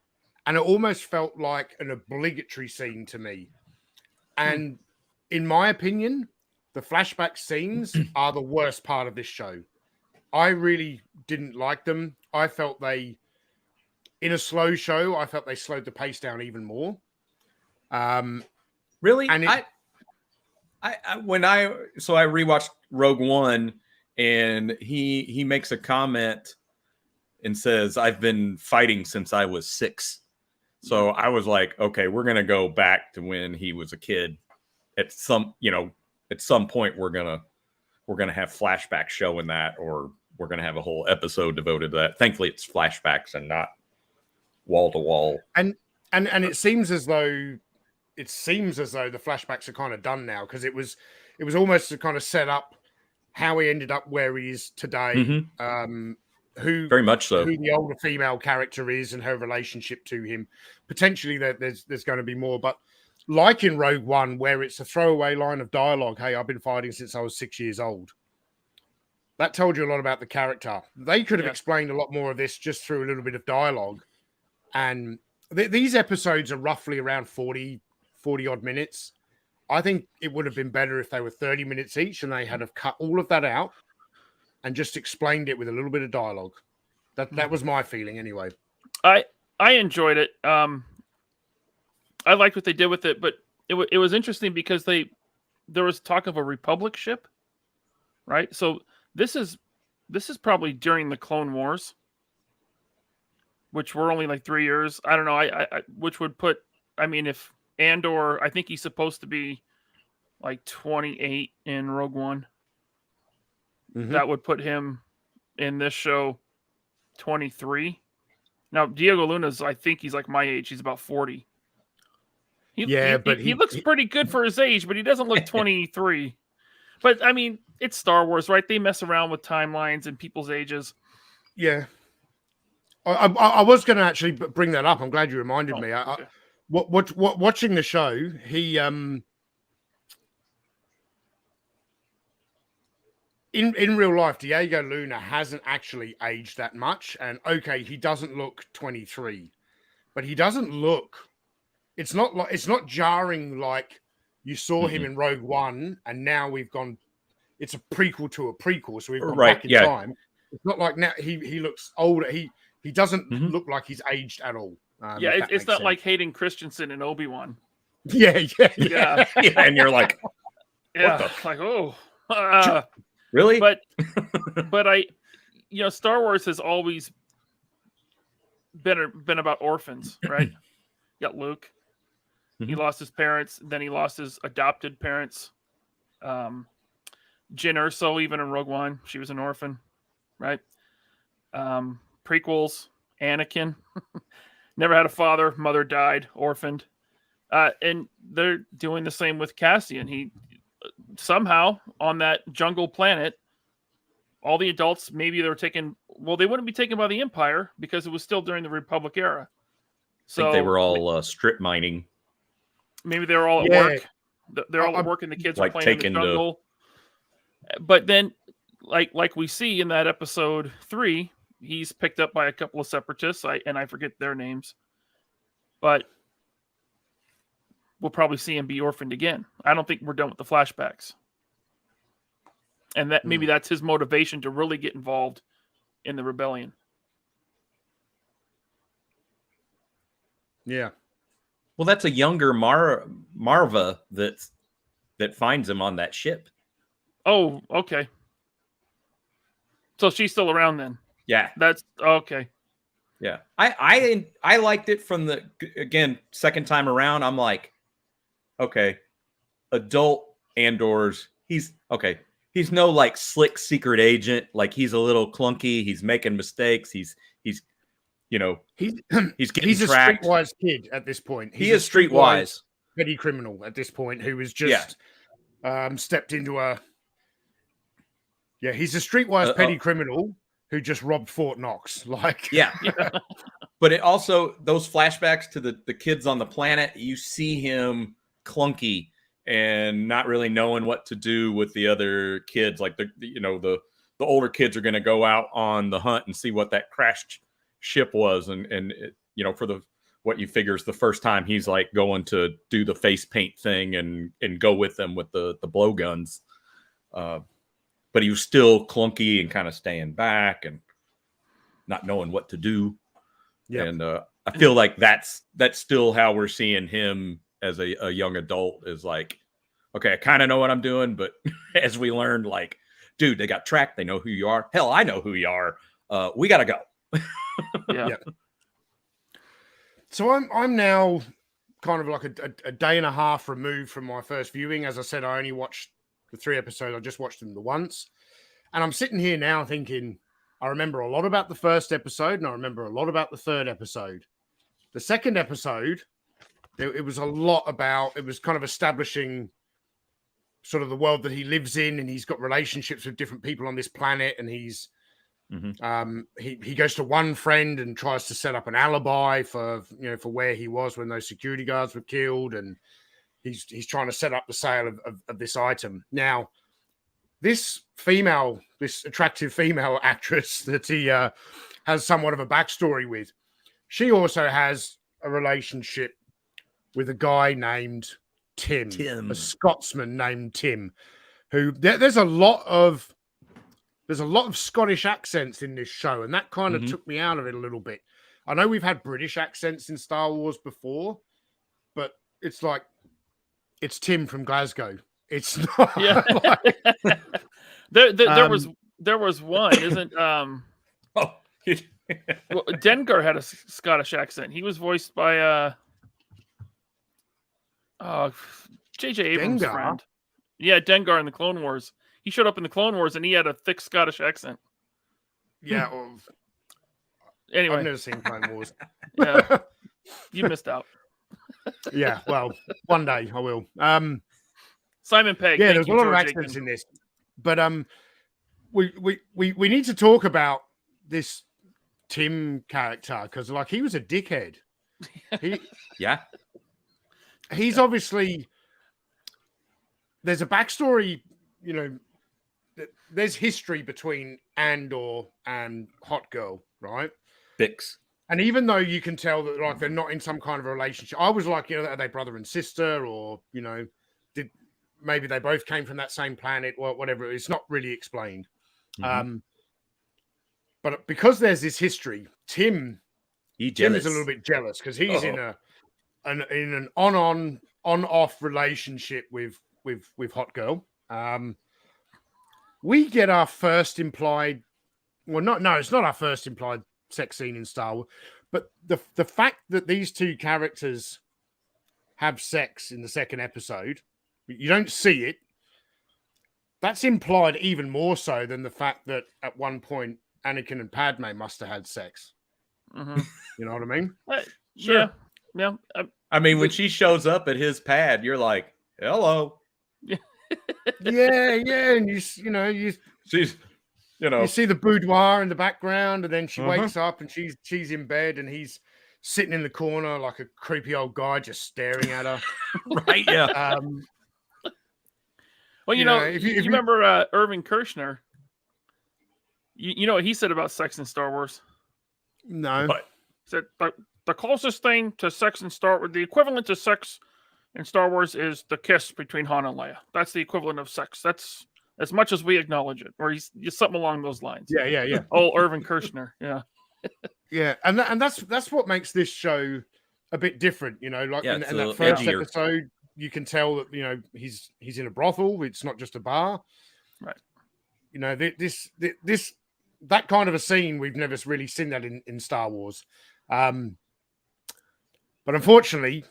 And it almost felt like an obligatory scene to me. And in my opinion, the flashback scenes are the worst part of this show. I really didn't like them. I felt in a slow show, I felt they slowed the pace down even more. Really? And I rewatched Rogue One, and he makes a comment and says, "I've been fighting since I was 6." So I was like, okay, we're gonna go back to when he was a kid. At some point, we're gonna have flashbacks showing that, or we're gonna have a whole episode devoted to that. Thankfully, it's flashbacks and not wall to wall. And it seems as though the flashbacks are kind of done now, because it was almost to kind of set up how he ended up where he is today. Who very much so, who the older female character is and her relationship to him. Potentially there's going to be more, but like in Rogue One, where it's a throwaway line of dialogue, "Hey, I've been fighting since I was 6 years old." That told you a lot about the character. They could have explained a lot more of this just through a little bit of dialogue. And these episodes are roughly around 40 odd minutes. I think it would have been better if they were 30 minutes each and they had have cut all of that out and just explained it with a little bit of dialogue. That was my feeling anyway. I enjoyed it. I liked what they did with it, but it was interesting because there was talk of a Republic ship, right? So this is probably during the Clone Wars, which were only like 3 years. I don't know. I which would put, I mean, if Andor, I think he's supposed to be like 28 in Rogue One. That would put him in this show 23. Now, Diego Luna's, I think he's like my age. He's about 40. He looks pretty good for his age, but he doesn't look 23. But, I mean, it's Star Wars, right? They mess around with timelines and people's ages. Yeah. I was going to actually bring that up. I'm glad you reminded me. Okay. Watching the show, he... In real life, Diego Luna hasn't actually aged that much. And okay, he doesn't look 23, but he doesn't look, it's not jarring like you saw him in Rogue One, and now it's a prequel to a prequel, so we've gone back in time. It's not like now he looks older. He doesn't look like he's aged at all. It's not like Hayden Christensen and Obi-Wan. Yeah. And you're like, really? But Star Wars has always been about orphans, right? You got Luke. He lost his parents, then he lost his adopted parents. Jyn Erso, even in Rogue One, she was an orphan, right? Prequels, Anakin, never had a father, mother died, orphaned. And they're doing the same with Cassian. He somehow on that jungle planet, all the adults, maybe they were taken. Well, they wouldn't be taken by the Empire because it was still during the Republic era. So I think they were all strip mining. Maybe they were all at work. They're all at work, and the kids like were playing in the jungle. But then, like we see in that episode 3, he's picked up by a couple of separatists. I forget their names, but we'll probably see him be orphaned again. I don't think we're done with the flashbacks. And that maybe that's his motivation to really get involved in the rebellion. Yeah. Well, that's a younger Marva that finds him on that ship. Oh, okay. So she's still around then. Yeah. That's okay. Yeah. I liked it from the, again, second time around. I'm like, okay, adult Andor's, he's He's no like slick secret agent. Like he's a little clunky. He's making mistakes. He's he's getting a tracked. streetwise kid at this point. He is streetwise petty criminal at this point who has just stepped into a. Yeah, he's a streetwise petty criminal who just robbed Fort Knox. Like, yeah. But it also, those flashbacks to the kids on the planet, you see him clunky and not really knowing what to do with the other kids. Like the older kids are going to go out on the hunt and see what that crashed ship was, and it, for what you figure is the first time he's like going to do the face paint thing and go with them with the blowguns. But he was still clunky and kind of staying back and not knowing what to do. Yep. And I feel like that's still how we're seeing him as a young adult, is like, okay, I kind of know what I'm doing, but as we learned, like, dude, they got tracked. They know who you are. Hell, I know who you are. We got to go. Yeah. So I'm now kind of like a day and a half removed from my first viewing. As I said, I only watched the 3 episodes. I just watched them the once. And I'm sitting here now thinking, I remember a lot about the first episode, and I remember a lot about the 3rd episode. The 2nd episode, it was a lot about, it was kind of establishing sort of the world that he lives in, and he's got relationships with different people on this planet, and he's he goes to one friend and tries to set up an alibi for where he was when those security guards were killed, and he's trying to set up the sale of this item. Now, this attractive female actress that he has somewhat of a backstory with, she also has a relationship with a guy named Tim, a Scotsman named Tim, who there's a lot of Scottish accents in this show, and that kind of took me out of it a little bit. I know we've had British accents in Star Wars before, but it's like, it's Tim from Glasgow. It's not. Yeah. Like, there was one, isn't well, Dengar had a Scottish accent. He was voiced by J.J. Abrams' friend. Yeah, Dengar in the Clone Wars. He showed up in the Clone Wars and he had a thick Scottish accent. Yeah. Well, anyway, I've never seen Clone Wars. Yeah, you missed out. Yeah, well, one day I will. Simon Pegg. Yeah, there's a lot of accents in this, but we need to talk about this Tim character, because like, he was a dickhead. He's obviously, there's a backstory, there's history between Andor and Hot Girl, right? Bix. And even though you can tell that like they're not in some kind of a relationship, I was like, are they brother and sister, or did maybe they both came from that same planet, or whatever? It's not really explained. But because there's this history, Tim is a little bit jealous because he's in an on-off relationship with Hot Girl. We get our first implied, it's not our first implied sex scene in Star Wars, but the fact that these two characters have sex in the 2nd episode, you don't see it. That's implied even more so than the fact that at one point Anakin and Padme must have had sex. You know what I mean? Sure. Yeah. I mean, when she shows up at his pad, you're like, hello. Yeah, and you see the boudoir in the background, and then she wakes up and she's in bed and he's sitting in the corner like a creepy old guy just staring at her. Right? Yeah. Well, if you remember Irving Kershner, you know what he said about sex in Star Wars? No. He said the closest thing to sex in Star Wars, the equivalent to sex in Star Wars, is the kiss between Han and Leia. That's the equivalent of sex. That's as much as we acknowledge it, or he's something along those lines. Yeah. Oh, Irving Kershner. Yeah. Yeah, and that's what makes this show a bit different. Like in that first episode, you can tell that he's in a brothel. It's not just a bar, right? That kind of a scene, we've never really seen that in Star Wars. But unfortunately,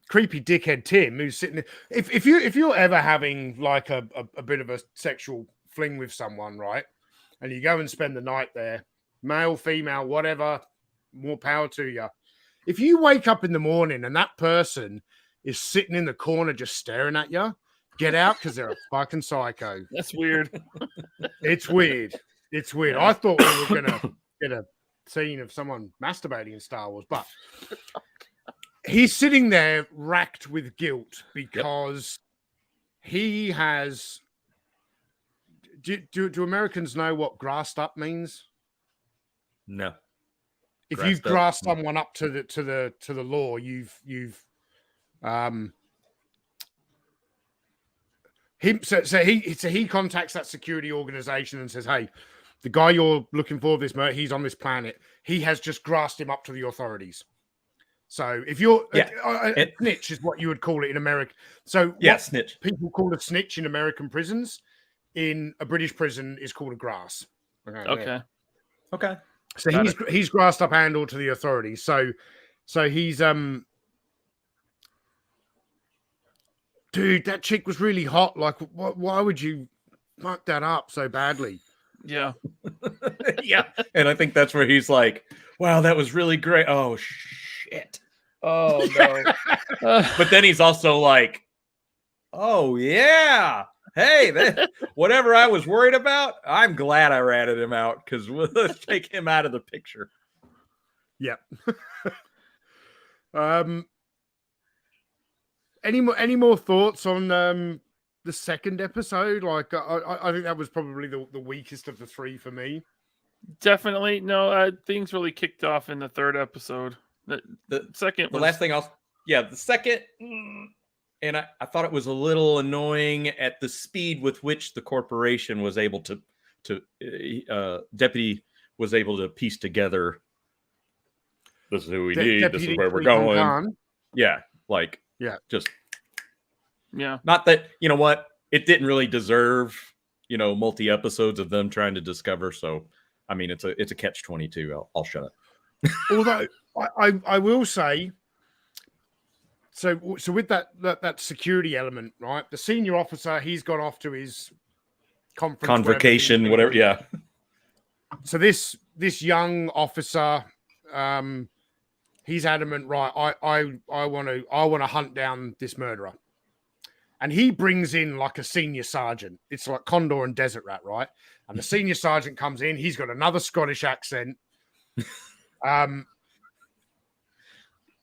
creepy dickhead Tim, who's sitting there, if you're ever having like a bit of a sexual fling with someone, right, and you go and spend the night there, male, female, whatever, more power to you. If you wake up in the morning and that person is sitting in the corner just staring at you, get out, because they're a fucking That's weird. It's weird. I thought we were gonna get scene of someone masturbating in Star Wars, but he's sitting there racked with guilt because he has. Do Americans know what grassed up means? No. If you've grassed someone up to the law, you've he contacts that security organization and says, "Hey, the guy you're looking for, this he's on this planet. He has just grassed him up to the authorities." So if you're a snitch is what you would call it in America. So snitch. People call a snitch in American prisons, in a British prison is called a grass. Okay. So he's grassed up Andor to the authorities. So he's dude, that chick was really hot. Like, why would you fuck that up so badly? Yeah. Yeah. And I think that's where he's like, wow, that was really great. Oh shit. Oh no. But then he's also like, oh yeah. Hey, whatever I was worried about, I'm glad I ratted him out because let's take him out of the picture. Yep. Any more thoughts on the second episode? Like, I think that was probably the weakest of the three for me. Definitely. No, things really kicked off in the third episode. The second the last thing the second, and I thought it was a little annoying at the speed with which the corporation was able to Deputy was able to piece together, this is who we need, this is where we're going. Just not that, you know what, it didn't really deserve, multi episodes of them trying to discover. So I mean, it's a catch-22. I'll shut up. Although I will say, so with that security element, right? The senior officer, he's gone off to his convocation, whatever. Yeah. So this young officer, he's adamant, right? I want to hunt down this murderer, and he brings in like a senior sergeant. It's like Condor and Desert Rat, right? And the senior sergeant comes in. He's got another Scottish accent.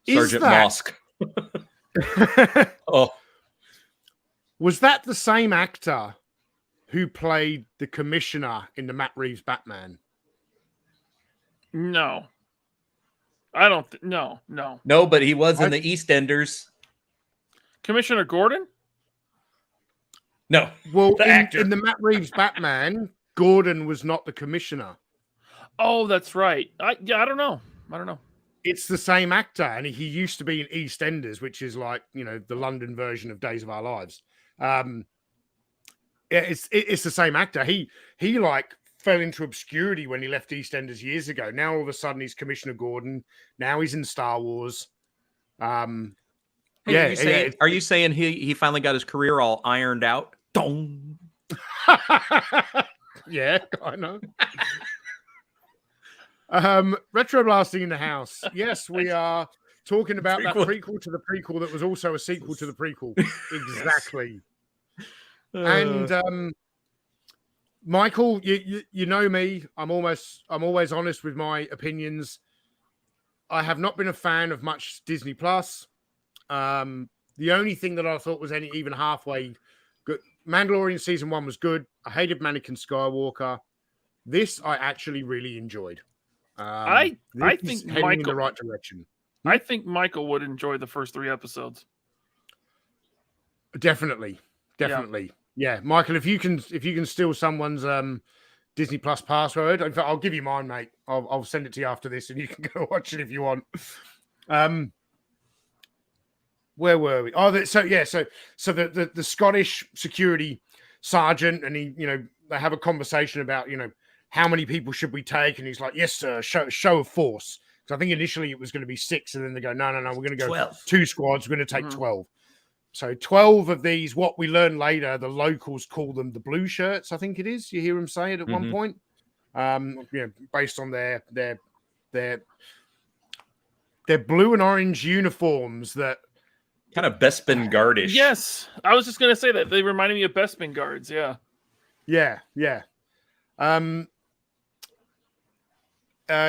Sergeant Mosk. Oh, was that the same actor who played the commissioner in the Matt Reeves Batman? No, I don't. No. No, but he was in the EastEnders. Commissioner Gordon? No. Well, in the Matt Reeves Batman, Gordon was not the commissioner. Oh, that's right. I don't know. It's the same actor, and he used to be in EastEnders, which is like, the London version of Days of Our Lives. It's the same actor. He like fell into obscurity when he left EastEnders years ago. Now all of a sudden he's Commissioner Gordon. Now he's in Star Wars. Are you saying he finally got his career all ironed out? Dong. Yeah, I know. Retro blasting in the house. Yes, we are talking about that prequel to the prequel that was also a sequel to the prequel. Exactly. And Michael, you know me. I'm always honest with my opinions. I have not been a fan of much Disney Plus. The only thing that I thought was even halfway good, Mandalorian season 1 was good. I hated Anakin Skywalker. This I actually really enjoyed. I think heading in the right direction. I think Michael would enjoy the first 3 episodes. Definitely. Yeah, Michael, if you can steal someone's Disney Plus password, in fact, I'll give you mine, mate. I'll send it to you after this, and you can go watch it if you want. Where were we? Oh, so the Scottish security sergeant, and he, they have a conversation about, how many people should we take? And he's like, yes, sir, show of force. Because I think initially it was going to be 6, and then they go, no, we're going to go 12. 2 squads. We're going to take 12. So 12 of these, what we learn later, the locals call them the blue shirts, I think it is. You hear them say it at one point. Based on their blue and orange uniforms that kind of Bespin Guardish. Yes. I was just going to say that. They reminded me of Bespin Guards, yeah. Yeah.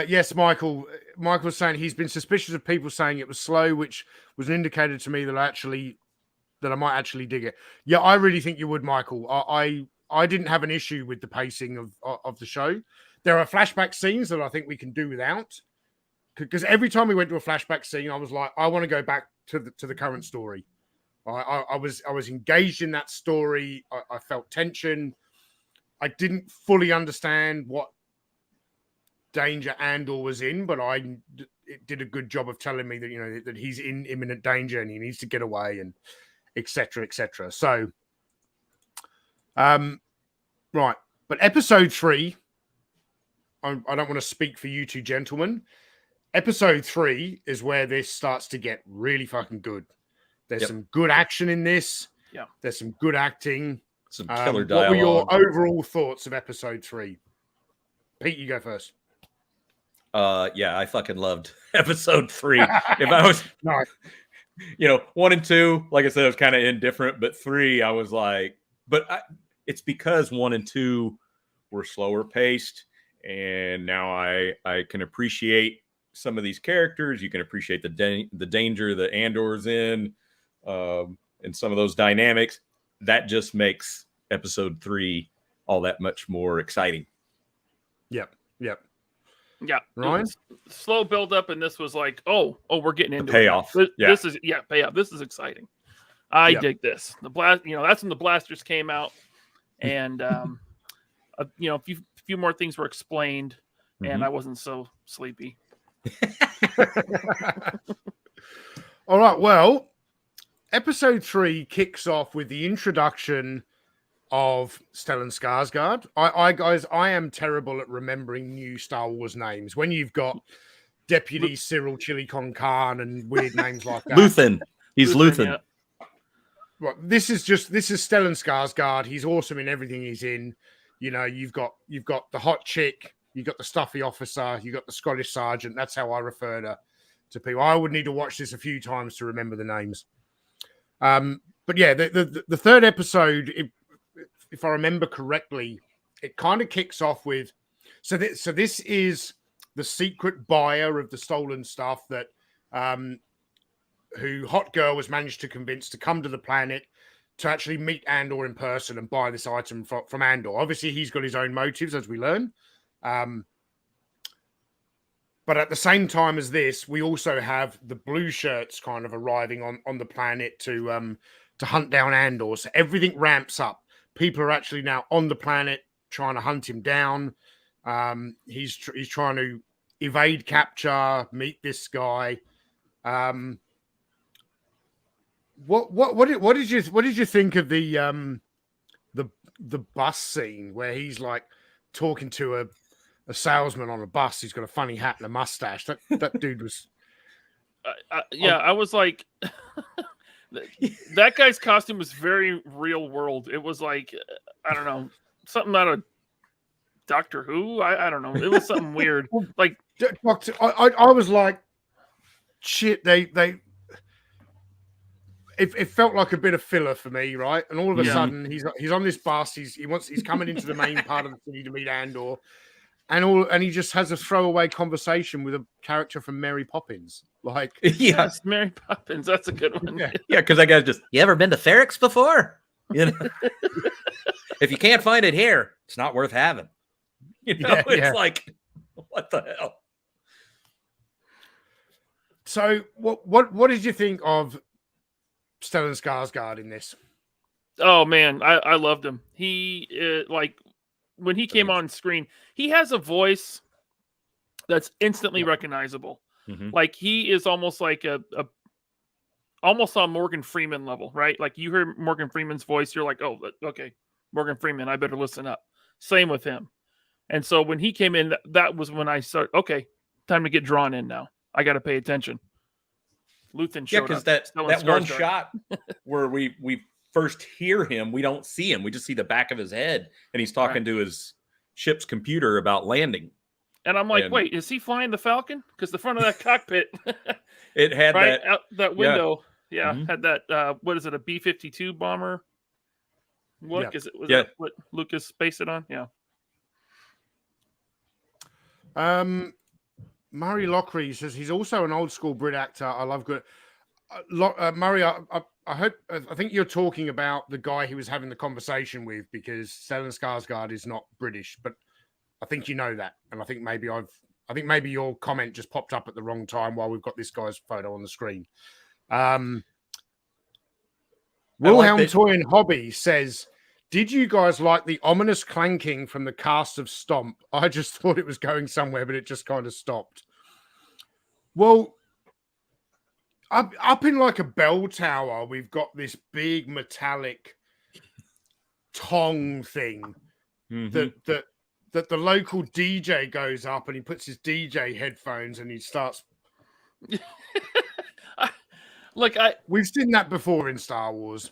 Yes, Michael. Michael was saying he's been suspicious of people saying it was slow, which was an indicator to me that I might actually dig it. Yeah, I really think you would, Michael. I didn't have an issue with the pacing of the show. There are flashback scenes that I think we can do without, because every time we went to a flashback scene, I was like, I want to go back to the current story. I was engaged in that story. I felt tension. I didn't fully understand what danger Andor was in, but it did a good job of telling me that that he's in imminent danger and he needs to get away, and etc. etc. So, right, but episode 3. I don't want to speak for you two gentlemen. Episode 3 is where this starts to get really fucking good. There's some good action in this. Yeah, there's some good acting. Some killer What were your dialogue. overall thoughts of episode 3? Pete, you go first. Yeah, I fucking loved episode 3. If I was, no, 1 and 2, like I said, I was kind of indifferent, but 3, I was like, it's because 1 and 2 were slower paced, and now I can appreciate some of these characters. You can appreciate the danger that Andor's in, and some of those dynamics. That just makes episode 3 all that much more exciting. Yep. Yeah, Ryan? Slow build up, and this was like, oh, we're getting into payoff. This is payoff. This is exciting. I dig this. The blast, that's when the blasters came out, and a few more things were explained, and I wasn't so sleepy. All right. Well, episode 3 kicks off with the introduction of Stellan Skarsgård. I am terrible at remembering new Star Wars names. When you've got Deputy Cyril Chili Con Khan and weird names like that. Luthen. He's Luthen. Yeah. Well, this is Stellan Skarsgård. He's awesome in everything he's in. You've got the hot chick, you've got the stuffy officer, you've got the Scottish sergeant. That's how I refer to people. I would need to watch this a few times to remember the names. But yeah, the third episode, if I remember correctly, it kind of kicks off with so this is the secret buyer of the stolen stuff that who Hot Girl was managed to convince to come to the planet to actually meet Andor in person and buy this item from Andor. Obviously, he's got his own motives, as we learn. But at the same time as this, we also have the blue shirts kind of arriving on the planet to hunt down Andor. So everything ramps up. People are actually now on the planet trying to hunt him down. He's trying to evade capture, meet this guy. What did you think of the bus scene where he's like talking to a salesman on a bus? He's got a funny hat and a mustache. That dude was. I was like, that guy's costume was very real world. It was like, I don't know, something out of Doctor Who. I don't know. It was something weird. Like, I was like, shit. It felt like a bit of filler for me, right? And all of a sudden, he's on this bus. He's coming into the main part of the city to meet Andor, and he just has a throwaway conversation with a character from Mary Poppins. Like, yes, Mary Poppins. That's a good one. Yeah, because I got you ever been to Ferrex before? If you can't find it here, it's not worth having. It's like, what the hell? So, what did you think of Stellan Skarsgård in this? Oh man, I loved him. He like when he came on screen, he has a voice that's instantly recognizable. Like he is almost like almost on Morgan Freeman level, right? Like you hear Morgan Freeman's voice, you're like, oh, okay, Morgan Freeman, I better listen up. Same with him. And so when he came in, that was when I started, okay, time to get drawn in now. I got to pay attention. Luthen showed because up. that one shot where we first hear him, we don't see him. We just see the back of his head, and he's talking to his ship's computer about landing. And I'm like, wait, is he flying the Falcon? Because the front of that cockpit, it had that window, had that. What is it? A B-52 bomber? What is it? Was that what Lucas based it on? Yeah. Murray Lockery says he's also an old school Brit actor. I love good. Murray, I think you're talking about the guy he was having the conversation with, because Stellan Skarsgård is not British, but I think you know that, and I think maybe your comment just popped up at the wrong time while we've got this guy's photo on the screen. Wilhelm Toy and Hobby says, did you guys like the ominous clanking from the cast of Stomp? I just thought it was going somewhere, but it just kind of stopped. Well, up in like a bell tower, we've got this big metallic tong thing that the local DJ goes up and he puts his DJ headphones and he starts. We've seen that before in Star Wars.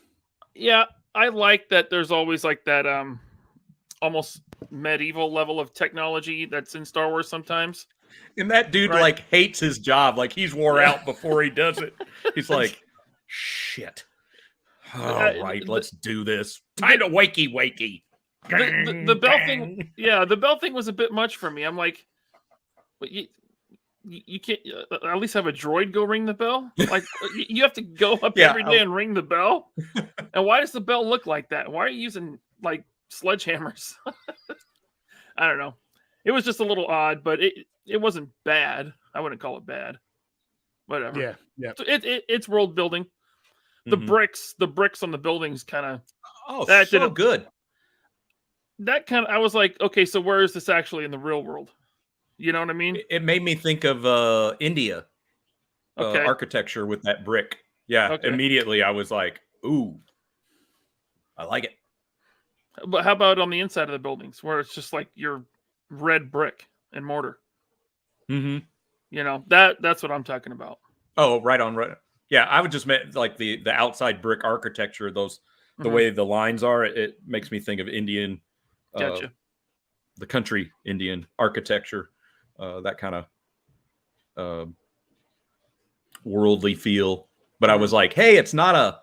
Yeah, I like that. There's always like that almost medieval level of technology that's in Star Wars sometimes. And that dude like hates his job. Like he's wore out before he does it. He's like, shit. All right, let's do this. Time to wakey. The bell thing, the bell thing was a bit much for me. I'm like, you can't at least have a droid go ring the bell? Like you have to go up every day and ring the bell? And why does the bell look like that? Why are you using like sledgehammers? I don't know. It was just a little odd, but it wasn't bad. I wouldn't call it bad. Whatever. Yeah. So it's world building. The bricks on the buildings kind of good. That kind of, I was like, okay, so where is this actually in the real world? You know what I mean? It made me think of India architecture with that brick. Yeah, immediately I was like, ooh, I like it. But how about on the inside of the buildings where it's just like your red brick and mortar? Mm-hmm. You know, that's what I'm talking about. Oh, right on. Yeah, I would just meant like the outside brick architecture, the way the lines are, it makes me think of Indian, gotcha. The country Indian architecture, that kind of worldly feel. But I was like, hey, it's not a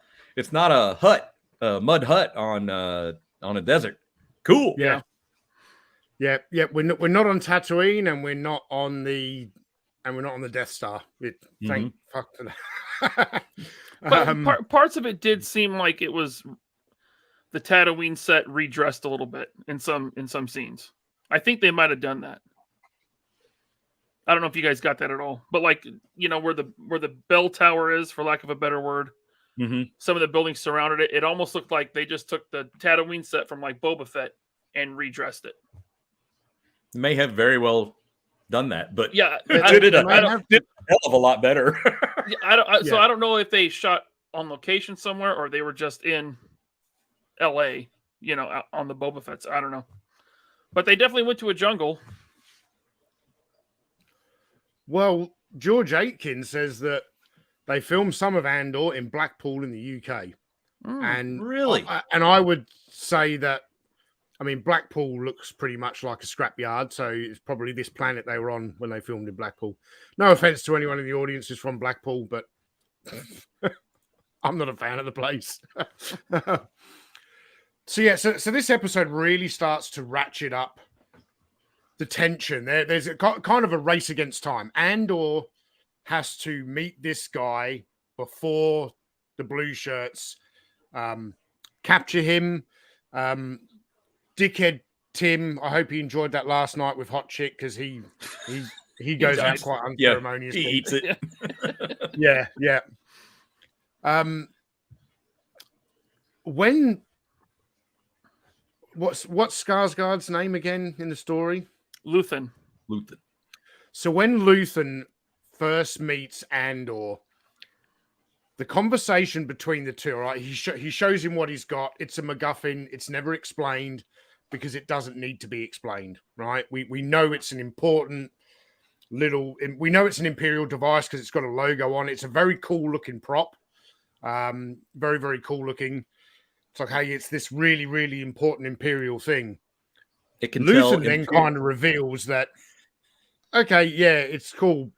hut, a mud hut on a desert. Cool. Yeah. We're not on Tatooine, and we're not on the Death Star. Thank fuck for that. But parts of it did seem like it was the Tatooine set redressed a little bit in some scenes. I think they might have done that. I don't know if you guys got that at all, but like, you know, where the bell tower is, for lack of a better word, some of the buildings surrounded it. It almost looked like they just took the Tatooine set from like Boba Fett and redressed it. May have very well done that, but yeah, did it a hell of a lot better. So I don't know if they shot on location somewhere or they were just in L.A., you know, on the Boba Fett's. I don't know, but they definitely went to a jungle. Well, George Aitken says that they filmed some of Andor in Blackpool in the UK, and really, I would say that. I mean, Blackpool looks pretty much like a scrapyard, so it's probably this planet they were on when they filmed in Blackpool. No offense to anyone in the audience who's from Blackpool, but I'm not a fan of the place. So this episode really starts to ratchet up the tension. There's a kind of a race against time. Andor has to meet this guy before the blue shirts capture him. Dickhead Tim, I hope he enjoyed that last night with Hot Chick, because he goes out quite unceremoniously. He eats it. Yeah. What's Skarsgård's name again in the story? Luthen. So when Luthen first meets Andor, the conversation between the two, right? He shows him what he's got. It's a MacGuffin. It's never explained because it doesn't need to be explained, right? We know it's an important we know it's an Imperial device because it's got a logo on it. It's a very cool looking prop. Very, very cool looking. It's like, hey, it's this really, really important Imperial thing. It can Luthen then kind of reveals that, okay, yeah, it's cool,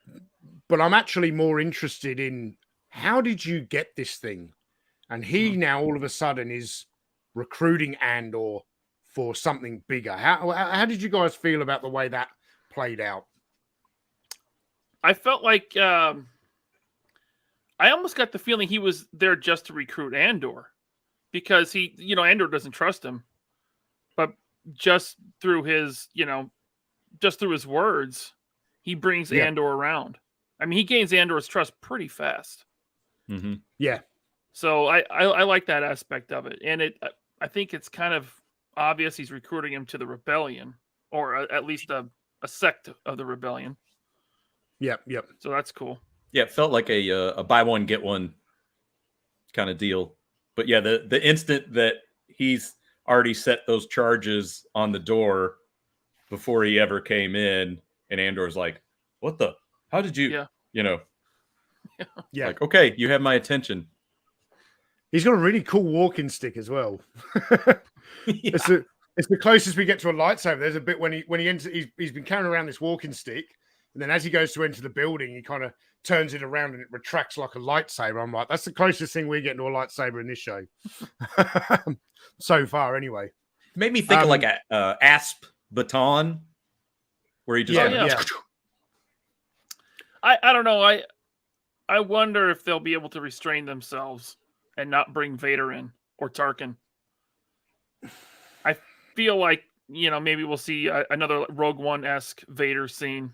but I'm actually more interested in how did you get this thing? And he now all of a sudden is recruiting Andor for something bigger. How did you guys feel about the way that played out? I felt like I almost got the feeling he was there just to recruit Andor, because Andor doesn't trust him, but just through his words, he brings Andor around. I mean, he gains Andor's trust pretty fast. Mm-hmm. Yeah. So I like that aspect of it, and I think it's kind of obvious he's recruiting him to the rebellion, or at least a sect of the rebellion. Yep. So that's cool. Yeah, it felt like a buy one get one kind of deal. But yeah, the instant that he's already set those charges on the door before he ever came in, and Andor's like, "What the? How did you?" Yeah. Yeah. Like, okay, you have my attention. He's got a really cool walking stick as well. Yeah. It's the closest we get to a lightsaber. There's a bit when he enters, he's been carrying around this walking stick, and then as he goes to enter the building, he kind of turns it around and it retracts like a lightsaber. I'm like, that's the closest thing we get to a lightsaber in this show so far, anyway. It made me think of like a asp baton, where he just I don't know. I wonder if they'll be able to restrain themselves and not bring Vader in or Tarkin. I feel like, maybe we'll see another Rogue One-esque Vader scene,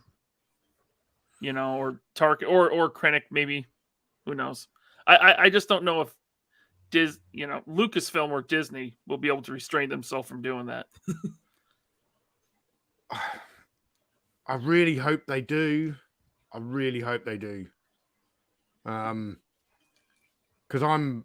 or Tarkin or Krennic, maybe. Who knows? I just don't know if Lucasfilm or Disney will be able to restrain themselves from doing that. I really hope they do. Because I'm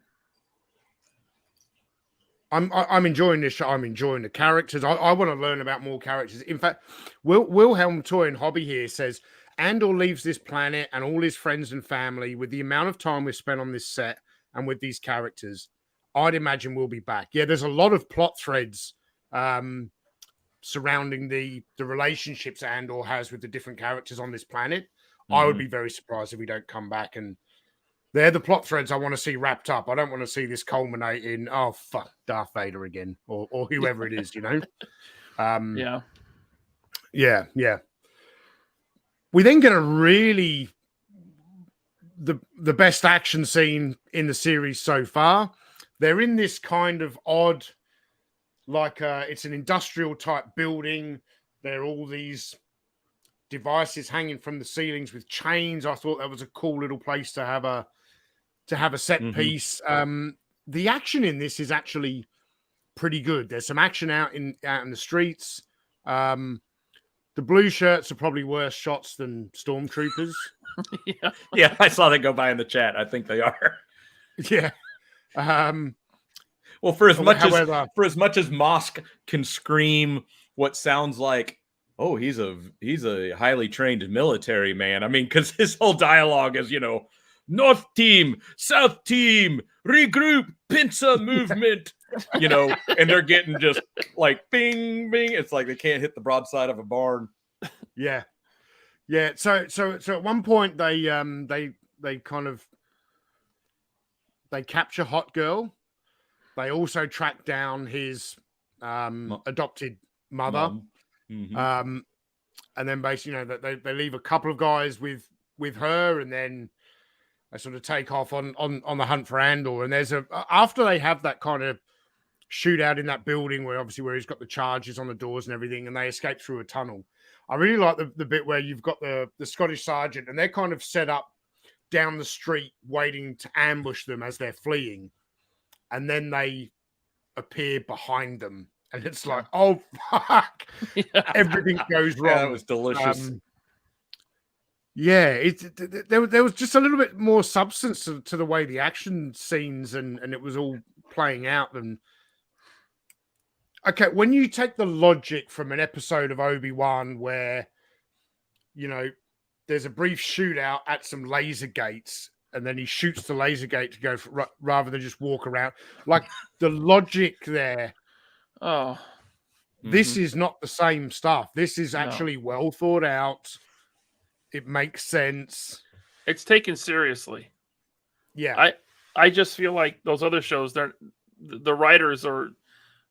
enjoying this show. I'm enjoying the characters. I want to learn about more characters. In fact, Wilhelm Toy and Hobby here says Andor leaves this planet and all his friends and family. With the amount of time we've spent on this set and with these characters, I'd imagine we'll be back. Yeah, there's a lot of plot threads surrounding the relationships Andor has with the different characters on this planet. Mm-hmm. I would be very surprised if we don't come back, and they're the plot threads I want to see wrapped up. I don't want to see this culminate in, oh, fuck, Darth Vader again, or whoever it is, Yeah. We then get a really the best action scene in the series so far. They're in this kind of odd, like it's an industrial type building. There are all these devices hanging from the ceilings with chains. I thought that was a cool little place to have a set piece. The action in this is actually pretty good. There's some action out in the streets. The blue shirts are probably worse shots than stormtroopers. Yeah, I saw that go by in the chat. I think they are. Yeah. Well, for as much as Mosk can scream what sounds like, oh, he's a highly trained military man. I mean, because his whole dialogue is, North team, South team, regroup, pincer movement, and they're getting just like bing, bing. It's like they can't hit the broadside of a barn. Yeah. Yeah. So at one point they capture Hot Girl. They also track down his adopted mother. Mm-hmm. And then basically, they leave a couple of guys with her, and then they sort of take off on the hunt for Andor. And there's after they have that kind of shootout in that building where he's got the charges on the doors and everything, and they escape through a tunnel. I really like the bit where you've got the Scottish sergeant, and they're kind of set up down the street waiting to ambush them as they're fleeing. And then they appear behind them. And it's like, oh, fuck. Everything goes wrong. Yeah, that was delicious. There was just a little bit more substance to the way the action scenes and it was all playing out. Okay, when you take the logic from an episode of Obi-Wan where, there's a brief shootout at some laser gates, and then he shoots the laser gate to go rather than just walk around. Like, the logic there. Oh. This is not the same stuff. This is actually well thought out. It makes sense. It's taken seriously. Yeah. I just feel like those other shows, the writers or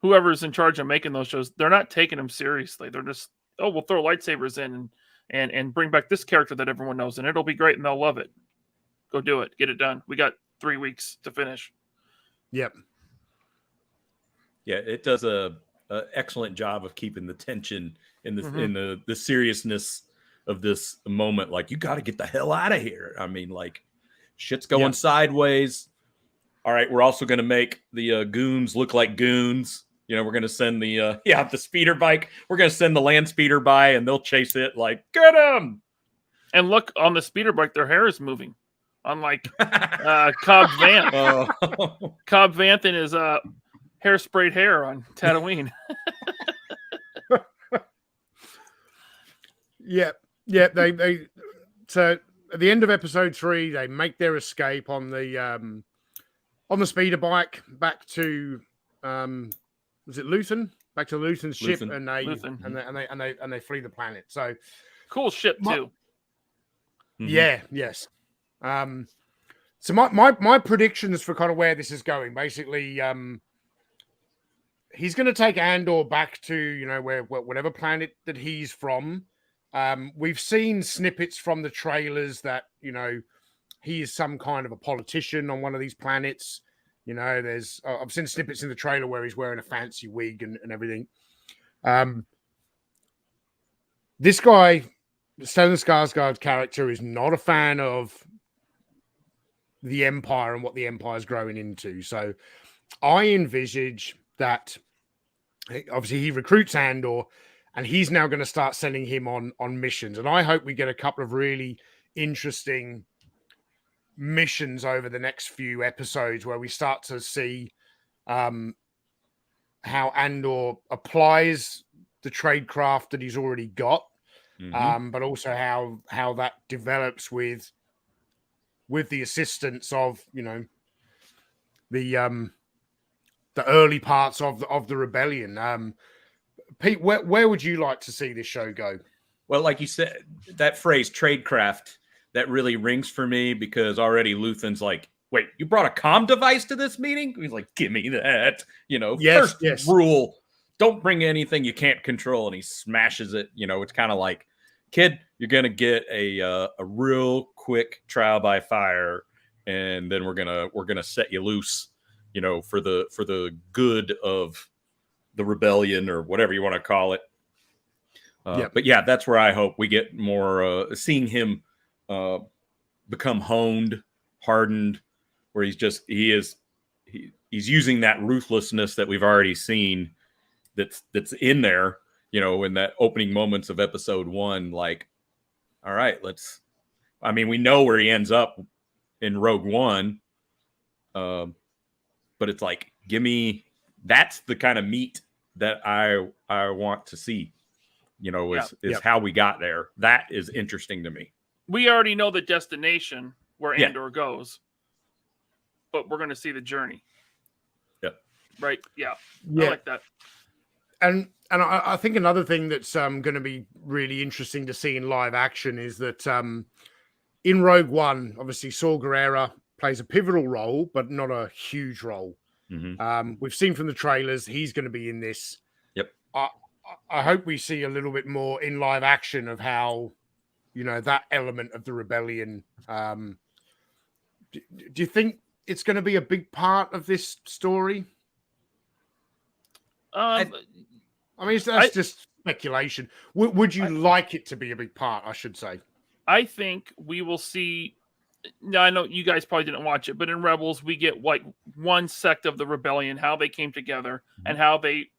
whoever's in charge of making those shows, they're not taking them seriously. They're just, we'll throw lightsabers in and bring back this character that everyone knows, and it'll be great and they'll love it. Go do it. Get it done. We got 3 weeks to finish. Yep. Yeah, it does a excellent job of keeping the tension in the seriousness of this moment. Like, you got to get the hell out of here. I mean, like, shit's going sideways. All right, we're also going to make the goons look like goons. You know, we're going to send the speeder bike. We're going to send the land speeder by, and they'll chase it like, get him. And look, on the speeder bike, their hair is moving. Unlike Cobb Vanth. Oh. Cobb Vanth and his hairsprayed hair on Tatooine. Yep. They so at the end of episode 3, they make their escape on the speeder bike back to was it Luthen? Back to Luthen's ship, Luthen. and they flee the planet. So Cool ship too. yeah, yes. So my predictions for kind of where this is going, basically, he's going to take Andor back to, you know, whatever planet that he's from. We've seen snippets from the trailers that, you know, he is some kind of a politician on one of these planets. You know, I've seen snippets in the trailer where he's wearing a fancy wig and everything. This guy, Stellan Skarsgård's character, is not a fan of the Empire and what the Empire is growing into. So I envisage that obviously he recruits Andor, and he's now going to start sending him on missions. And I hope we get a couple of really interesting missions over the next few episodes where we start to see how Andor applies the tradecraft that he's already got, but also how that develops with the assistance of, you know, the early parts of the rebellion. Pete, where would you like to see this show go? Well, like you said, that phrase tradecraft, that really rings for me, because already Luthen's like, wait, you brought a comm device to this meeting? He's like, give me that. You know, yes, first rule, don't bring anything you can't control. And he smashes it. You know, it's kind of like, kid, you're going to get a real quick trial by fire, and then we're going to set you loose, you know, for the good of the rebellion, or whatever you want to call it. But yeah, that's where I hope we get more seeing him become hardened, where he's using that ruthlessness that we've already seen that's in there, you know, in that opening moments of episode 1. Like, all right, we know where he ends up in Rogue One, but it's like, that's the kind of meat that I want to see, you know, is how we got there. That is interesting to me. We already know the destination where Andor goes, but we're going to see the journey. Yep. Right. Yeah. I like that. And I think another thing that's going to be really interesting to see in live action is that in Rogue One, obviously Saw Gerrera plays a pivotal role, but not a huge role. We've seen from the trailers he's going to be in this. Yep. I hope we see a little bit more in live action of how, you know, that element of the rebellion. Do you think it's going to be a big part of this story? I mean, that's just speculation. Would you like it to be a big part, I should say? I think we will see. Now, I know you guys probably didn't watch it, but in Rebels, we get like one sect of the rebellion, how they came together, and how they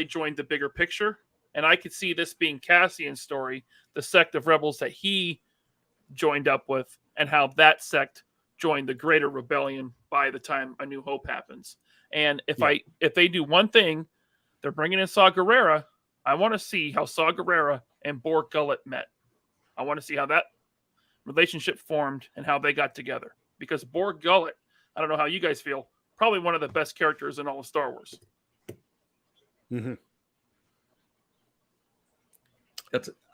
joined the bigger picture. And I could see this being Cassian's story, the sect of rebels that he joined up with, and how that sect joined the greater rebellion by the time A New Hope happens. And if they do one thing, they're bringing in Saw Gerrera. I want to see how Saw Gerrera and Borg Gullet met. I want to see how that relationship formed and how they got together. Because Borg Gullet, I don't know how you guys feel, probably one of the best characters in all of Star Wars.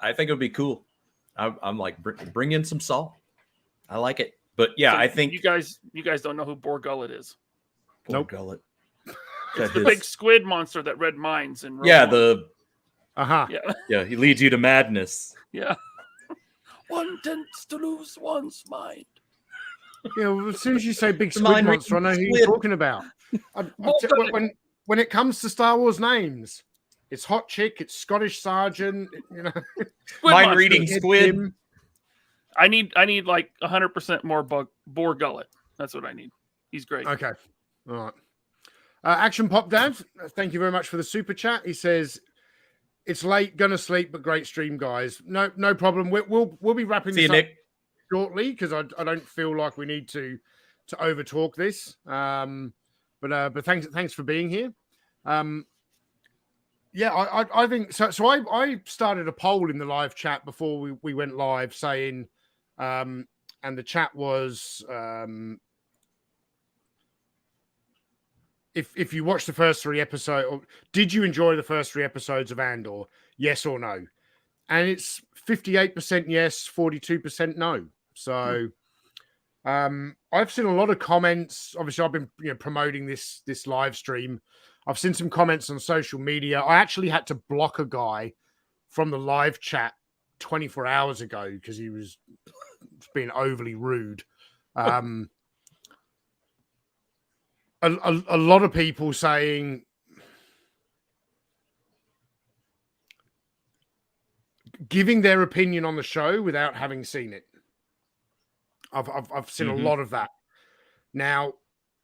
I think it would be cool. I'm like, bring in some Saw. I like it. But yeah, so I think you guys don't know who Borg Gullet is. Borg Gullet. It's the big squid monster that Red Mines and yeah, Yeah. Yeah, he leads you to madness. Yeah. One tends to lose one's mind. Yeah, well, as soon as you say big The squid mind monster, I know who reading you're squid. talking about. Well done. When it comes to Star Wars names, it's Hot Chick, it's Scottish Sergeant, you know. Squid Mind monster. reading squid. Tim. I need like 100% more Boar Gullet. That's what I need. He's great. Okay. All right. Action Pop Dad, thank you very much for the super chat. He says, it's late, gonna sleep, but great stream, guys. No problem. We'll be wrapping See this you, up Nick. shortly because I don't feel like we need to over talk this. But thanks for being here. Yeah, I think so. So I started a poll in the live chat before we went live saying, and the chat was, if you watched the first 3 episodes, or did you enjoy the first 3 episodes of Andor? Yes or no? And it's 58% yes, 42% no. So I've seen a lot of comments. Obviously, I've been promoting this live stream. I've seen some comments on social media. I actually had to block a guy from the live chat 24 hours ago because he was being overly rude. A lot of people saying giving their opinion on the show without having seen it. I've seen a lot of that. Now,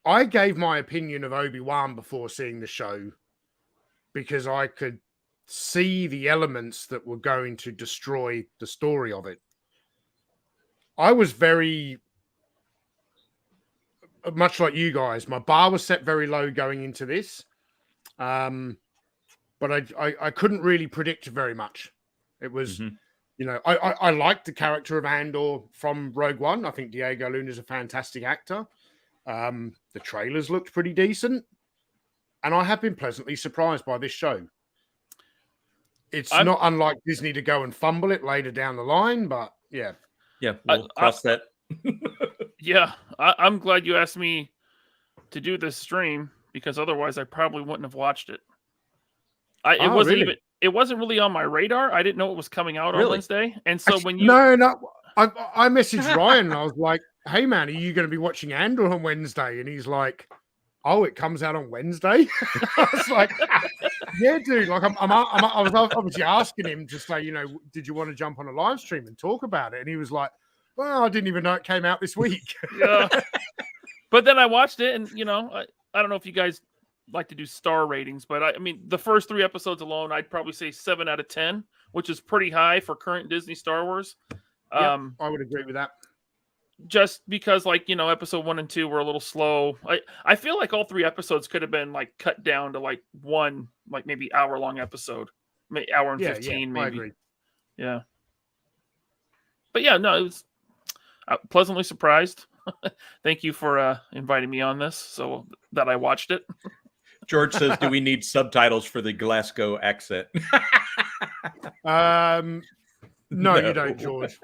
I gave my opinion of Obi-Wan before seeing the show because I could see the elements that were going to destroy the story of it. I was very much like you guys. My bar was set very low going into this, but I couldn't really predict very much. It was, I liked the character of Andor from Rogue One. I think Diego Luna is a fantastic actor. The trailers looked pretty decent, and I have been pleasantly surprised by this show. It's not unlike Disney to go and fumble it later down the line, but yeah. Yeah, we'll cross that. Yeah, I'm glad you asked me to do this stream because otherwise I probably wouldn't have watched it. It wasn't really on my radar. I didn't know it was coming out on Wednesday, and so when you I messaged Ryan and I was like, "Hey man, are you going to be watching Andor on Wednesday?" And he's like, "Oh, it comes out on Wednesday." I was like, "Yeah, dude." Like, I was obviously asking him to say, did you want to jump on a live stream and talk about it? And he was like, "Well, I didn't even know it came out this week." Yeah. But then I watched it, and I don't know if you guys like to do star ratings, but I mean, the first 3 episodes alone, I'd probably say 7 out of 10, which is pretty high for current Disney Star Wars. I would agree with that. Just because, episode 1 and 2 were a little slow. I feel like all 3 episodes could have been cut down to one, maybe hour-long episode, maybe hour and 15, maybe. I agree. Yeah. But yeah, no, it was pleasantly surprised. Thank you for inviting me on this so that I watched it. George says, do we need subtitles for the Glasgow accent? No, you don't, George.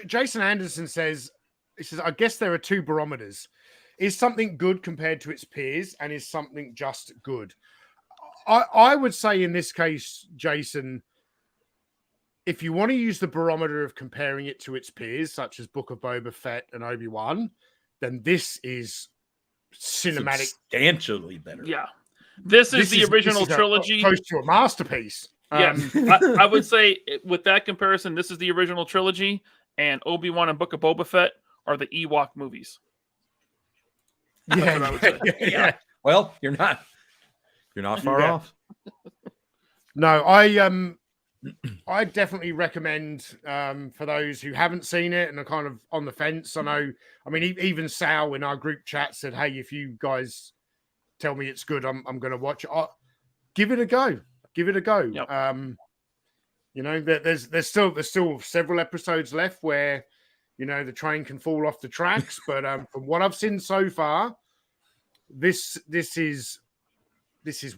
Jason Anderson says, I guess there are 2 barometers. Is something good compared to its peers, and is something just good? I would say in this case, Jason, if you want to use the barometer of comparing it to its peers, such as Book of Boba Fett and Obi-Wan, then this is cinematic. Substantially better. Yeah. This is the original trilogy. Close to a masterpiece. Yes. I would say with that comparison, this is the original trilogy, and Obi-Wan and Book of Boba Fett are the Ewok movies. Yeah. Well, you're not far off. No, I definitely recommend for those who haven't seen it and are kind of on the fence. I mean, even Sal in our group chat said, "Hey, if you guys tell me it's good, I'm going to watch it. Give it a go. Give it a go." Yep. There's still several episodes left where the train can fall off the tracks, but from what I've seen so far, this is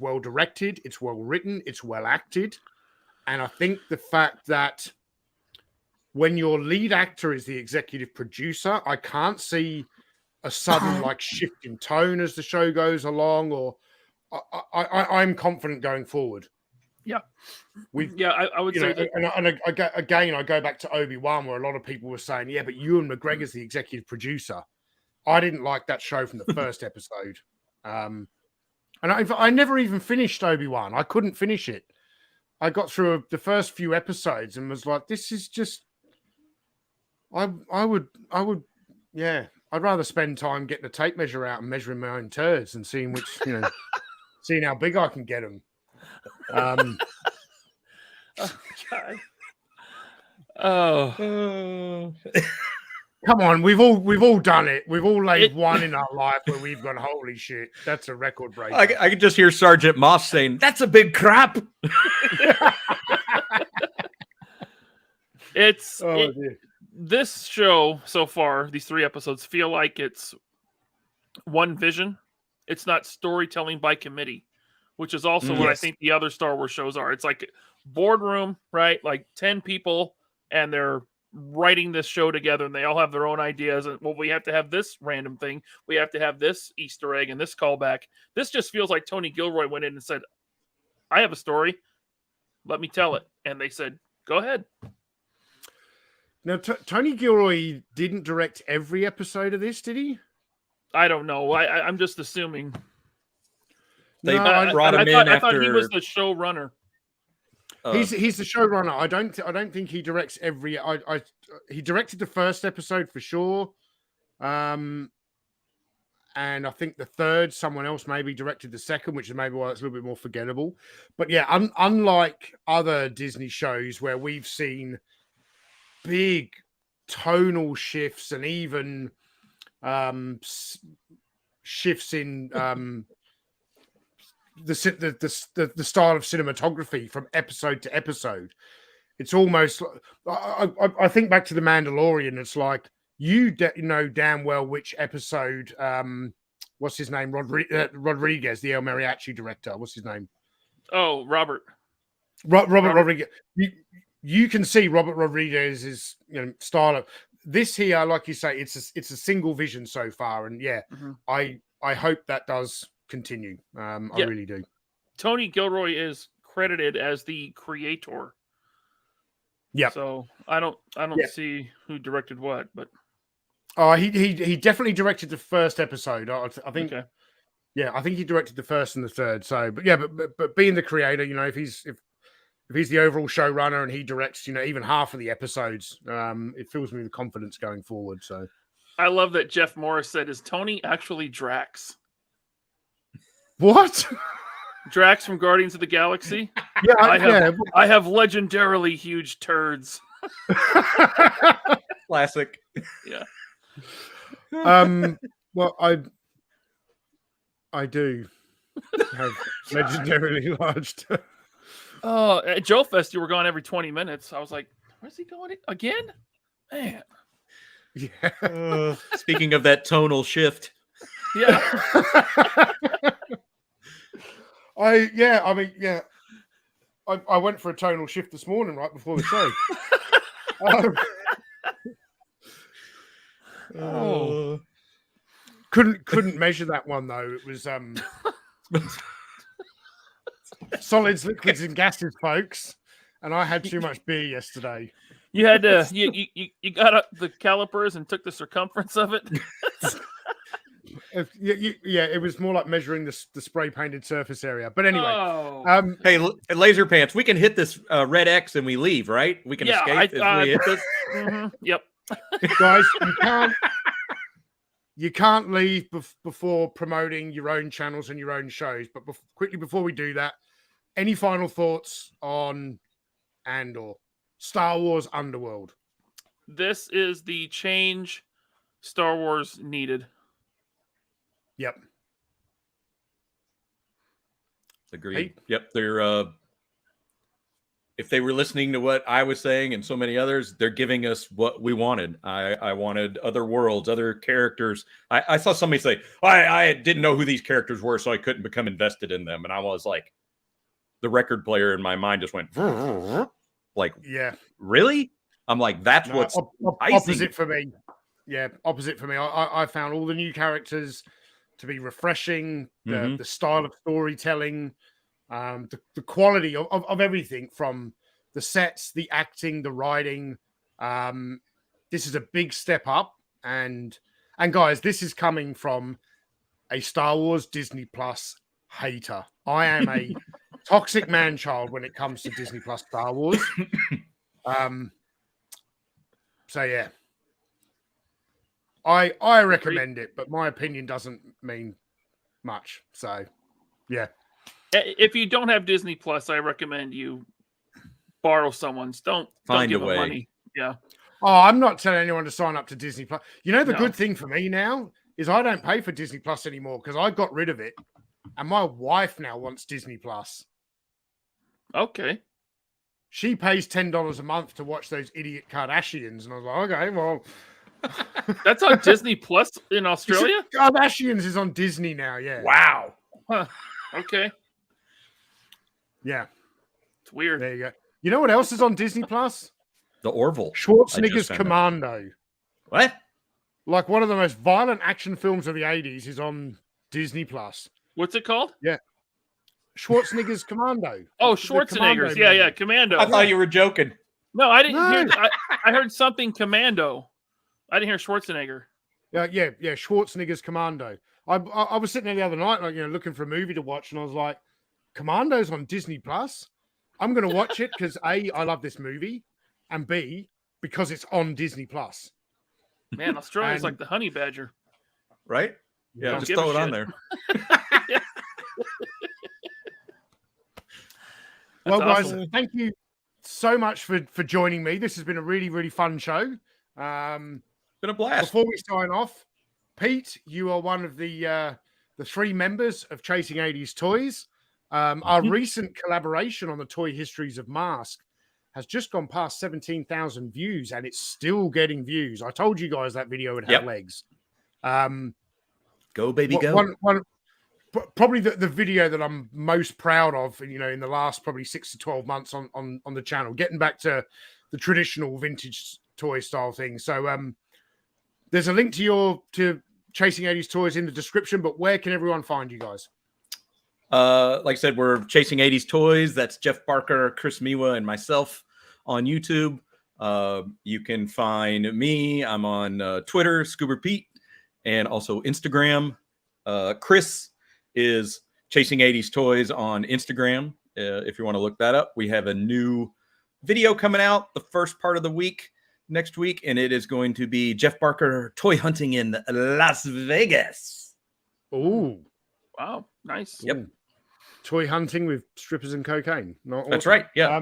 well directed, it's well written, it's well acted. And I think the fact that when your lead actor is the executive producer, I can't see a sudden shift in tone as the show goes along, or I'm confident going forward. Yeah. I would say that. I go back to Obi-Wan, where a lot of people were saying, yeah, but Ewan McGregor's the executive producer. I didn't like that show from the first episode. And I never even finished Obi-Wan. I couldn't finish it. I got through the first few episodes and was like, this is just, I would, yeah, I'd rather spend time getting a tape measure out and measuring my own turds and seeing which, seeing how big I can get them. Oh, God. Oh. Come on, we've all done it. We've all laid one in our life where we've gone, holy shit, that's a record breaker. I can just hear Sergeant Moss saying, "That's a big crap." This show so far, these 3 episodes feel like it's one vision. It's not storytelling by committee, which is also what I think the other Star Wars shows are. It's like boardroom, right? Like 10 people, and they're writing this show together, and they all have their own ideas. And well, we have to have this random thing. We have to have this Easter egg and this callback. This just feels like Tony Gilroy went in and said, "I have a story. Let me tell it." And they said, "Go ahead." Now, Tony Gilroy didn't direct every episode of this, did he? I don't know. I'm just assuming. They brought him in after. I thought he was the showrunner. He's the showrunner. I don't think he directs every. He directed the first episode for sure, and I think the third, someone else maybe directed the second, which is maybe why it's a little bit more forgettable. But yeah, unlike other Disney shows where we've seen big tonal shifts and even shifts in the style of cinematography from episode to episode. It's almost I think back to The Mandalorian. It's like you know damn well which episode what's his name, Rodriguez, the El Mariachi director, what's his name? Oh, Robert Rodriguez. You can see Robert Rodriguez's style of this here, like you say, it's a single vision so far, and I hope that does continue. I really do. Tony Gilroy is credited as the creator. Yeah. So I don't see who directed what, but he definitely directed the first episode. I think. Okay. Yeah, I think he directed the first and the third. So, but being the creator, if he's the overall showrunner and he directs, even half of the episodes, it fills me with confidence going forward. So, I love that Jeff Morris said, "Is Tony actually Drax?" What? Drax from Guardians of the Galaxy? Yeah, I have legendarily huge turds. Classic. Yeah. Well, I do have legendarily large turds. Oh, at Joe Fest, you were gone every 20 minutes. I was like, where's he going again? Man. Yeah. Speaking of that tonal shift. Yeah. I went for a tonal shift this morning right before the show. Couldn't measure that one though. It was solids, liquids, and gases, folks. And I had too much beer yesterday. You had to you got up the calipers and took the circumference of it. It was more like measuring the spray painted surface area. But anyway, hey, Laser Pants, we can hit this red X and we leave, right? We can escape if we hit this. Yep, guys, you can't leave before promoting your own channels and your own shows. But quickly before we do that, any final thoughts on Andor, Star Wars Underworld? This is the change Star Wars needed. Yep. Agreed. Hey. Yep. They're if they were listening to what I was saying and so many others, they're giving us what we wanted. I wanted other worlds, other characters. I saw somebody say, I didn't know who these characters were, so I couldn't become invested in them. And I was like, the record player in my mind just went like, yeah, really? I'm like, that's what's opposite for me. Yeah, opposite for me. I found all the new characters to be refreshing, the style of storytelling. The quality of everything from the sets, the acting, the writing. This is a big step up, and guys, this is coming from a Star Wars Disney Plus hater. I am a toxic man child when it comes to Disney Plus Star Wars. So yeah, I recommend it, but my opinion doesn't mean much. So yeah, if you don't have Disney Plus, I recommend you borrow someone's. Don't give them money. Yeah. Oh, I'm not telling anyone to sign up to Disney Plus. You know, the good thing for me now is I don't pay for Disney Plus anymore because I got rid of it, and my wife now wants Disney Plus. Okay. She pays $10 a month to watch those idiot Kardashians, and I was like, okay, well, that's on Disney Plus in Australia. Kardashians is on Disney now. Yeah. Wow. Huh. Okay. Yeah. It's weird. There you go. You know what else is on Disney Plus? The Orville. Schwarzenegger's Commando. What? Like one of the most violent action films of the 80s is on Disney Plus. What's it called? Yeah. Schwarzenegger's Commando. Oh, Schwarzenegger's. Yeah, Commando. I thought you were joking. No, I didn't hear. I heard something Commando. I didn't hear Schwarzenegger. Yeah, Schwarzenegger's Commando. I was sitting there the other night, like, looking for a movie to watch, and I was like, Commando's on Disney Plus. I'm going to watch it because A, I love this movie, and B, because it's on Disney Plus. Man, Australia's like the honey badger, right? Yeah, just throw it on there. Well, awesome. Guys, thank you so much for joining me. This has been a really, really fun show. Been a blast. Before we sign off, Pete, you are one of the 3 members of Chasing 80s Toys. Our recent collaboration on the toy histories of Mask has just gone past 17,000 views, and it's still getting views. I told you guys that video would have legs. Go, baby, go. Probably the video that I'm most proud of, in the last probably 6 to 12 months on the channel, getting back to the traditional vintage toy style thing. So there's a link to Chasing 80s Toys in the description, but where can everyone find you guys? Like I said, we're Chasing 80s Toys. That's Jeff Barker, Chris Miwa, and myself on YouTube. You can find me. I'm on Twitter, Scuba Pete, and also Instagram. Chris is Chasing 80s Toys on Instagram. If you want to look that up, we have a new video coming out the first part of the week next week, and it is going to be Jeff Barker toy hunting in Las Vegas. Oh, wow, nice. Yep. Ooh. Toy hunting with strippers and cocaine. That's right. Yeah.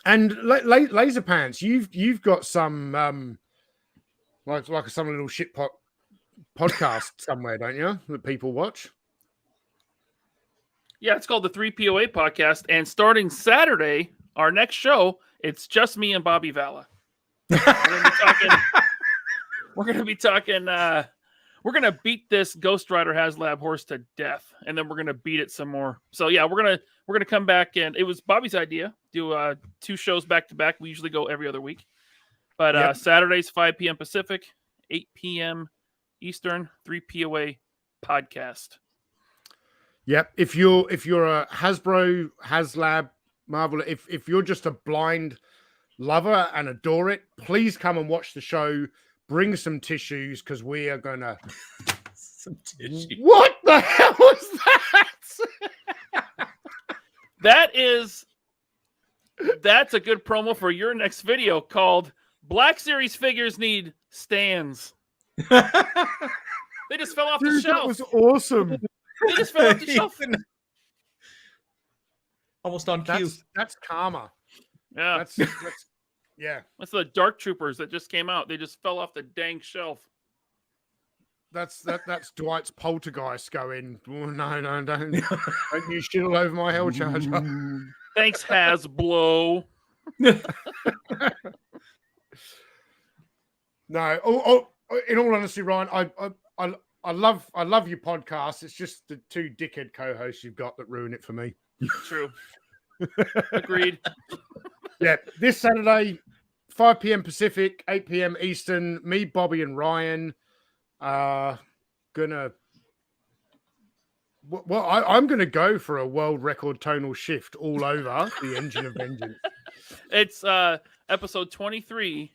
And Laser Pants, you've got some like some little shit podcast somewhere, don't you? That people watch. Yeah, it's called the 3POA podcast, and starting Saturday, our next show, it's just me and Bobby Valla. We're going to beat this Ghost Rider HasLab horse to death, and then we're going to beat it some more. So yeah, we're going to come back, and it was Bobby's idea, do 2 shows back to back. We usually go every other week. But Saturdays 5 p.m. Pacific, 8 p.m. Eastern, 3POA podcast. Yep. If you're a Hasbro, HasLab, Marvel, if you're just a blind lover and adore it, please come and watch the show. Bring some tissues because we are gonna. Some tissues. What the hell was that? That's a good promo for your next video called Black Series Figures Need Stands. They just fell off the shelf. That was awesome. They just fell off the shelf. Almost on cue. That's karma. Yeah. That's yeah. That's the Dark Troopers that just came out. They just fell off the dang shelf. That's Dwight's poltergeist going, oh, no, don't you shit all over my hell charger. Thanks, Hasbro. No, in all honesty, Ryan, I love your podcast. It's just the 2 dickhead co-hosts you've got that ruin it for me. True. Agreed. Yeah, this Saturday, 5 p.m. Pacific, 8 p.m. Eastern, me, Bobby, and Ryan are gonna Well, I'm going to go for a world record tonal shift all over the Engine of Vengeance. It's episode 23,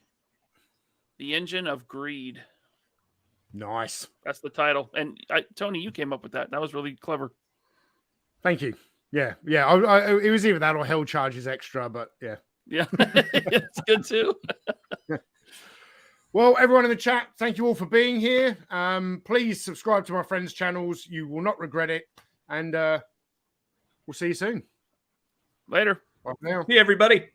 The Engine of Greed. Nice. That's the title. And Tony, you came up with that. That was really clever. Thank you. Yeah. It was either that or Hell Charges Extra, but yeah. Yeah, it's good too. Well, everyone in the chat, thank you all for being here. Please subscribe to my friends' channels. You will not regret it. And we'll see you soon. Later. Bye for now. Hey, everybody.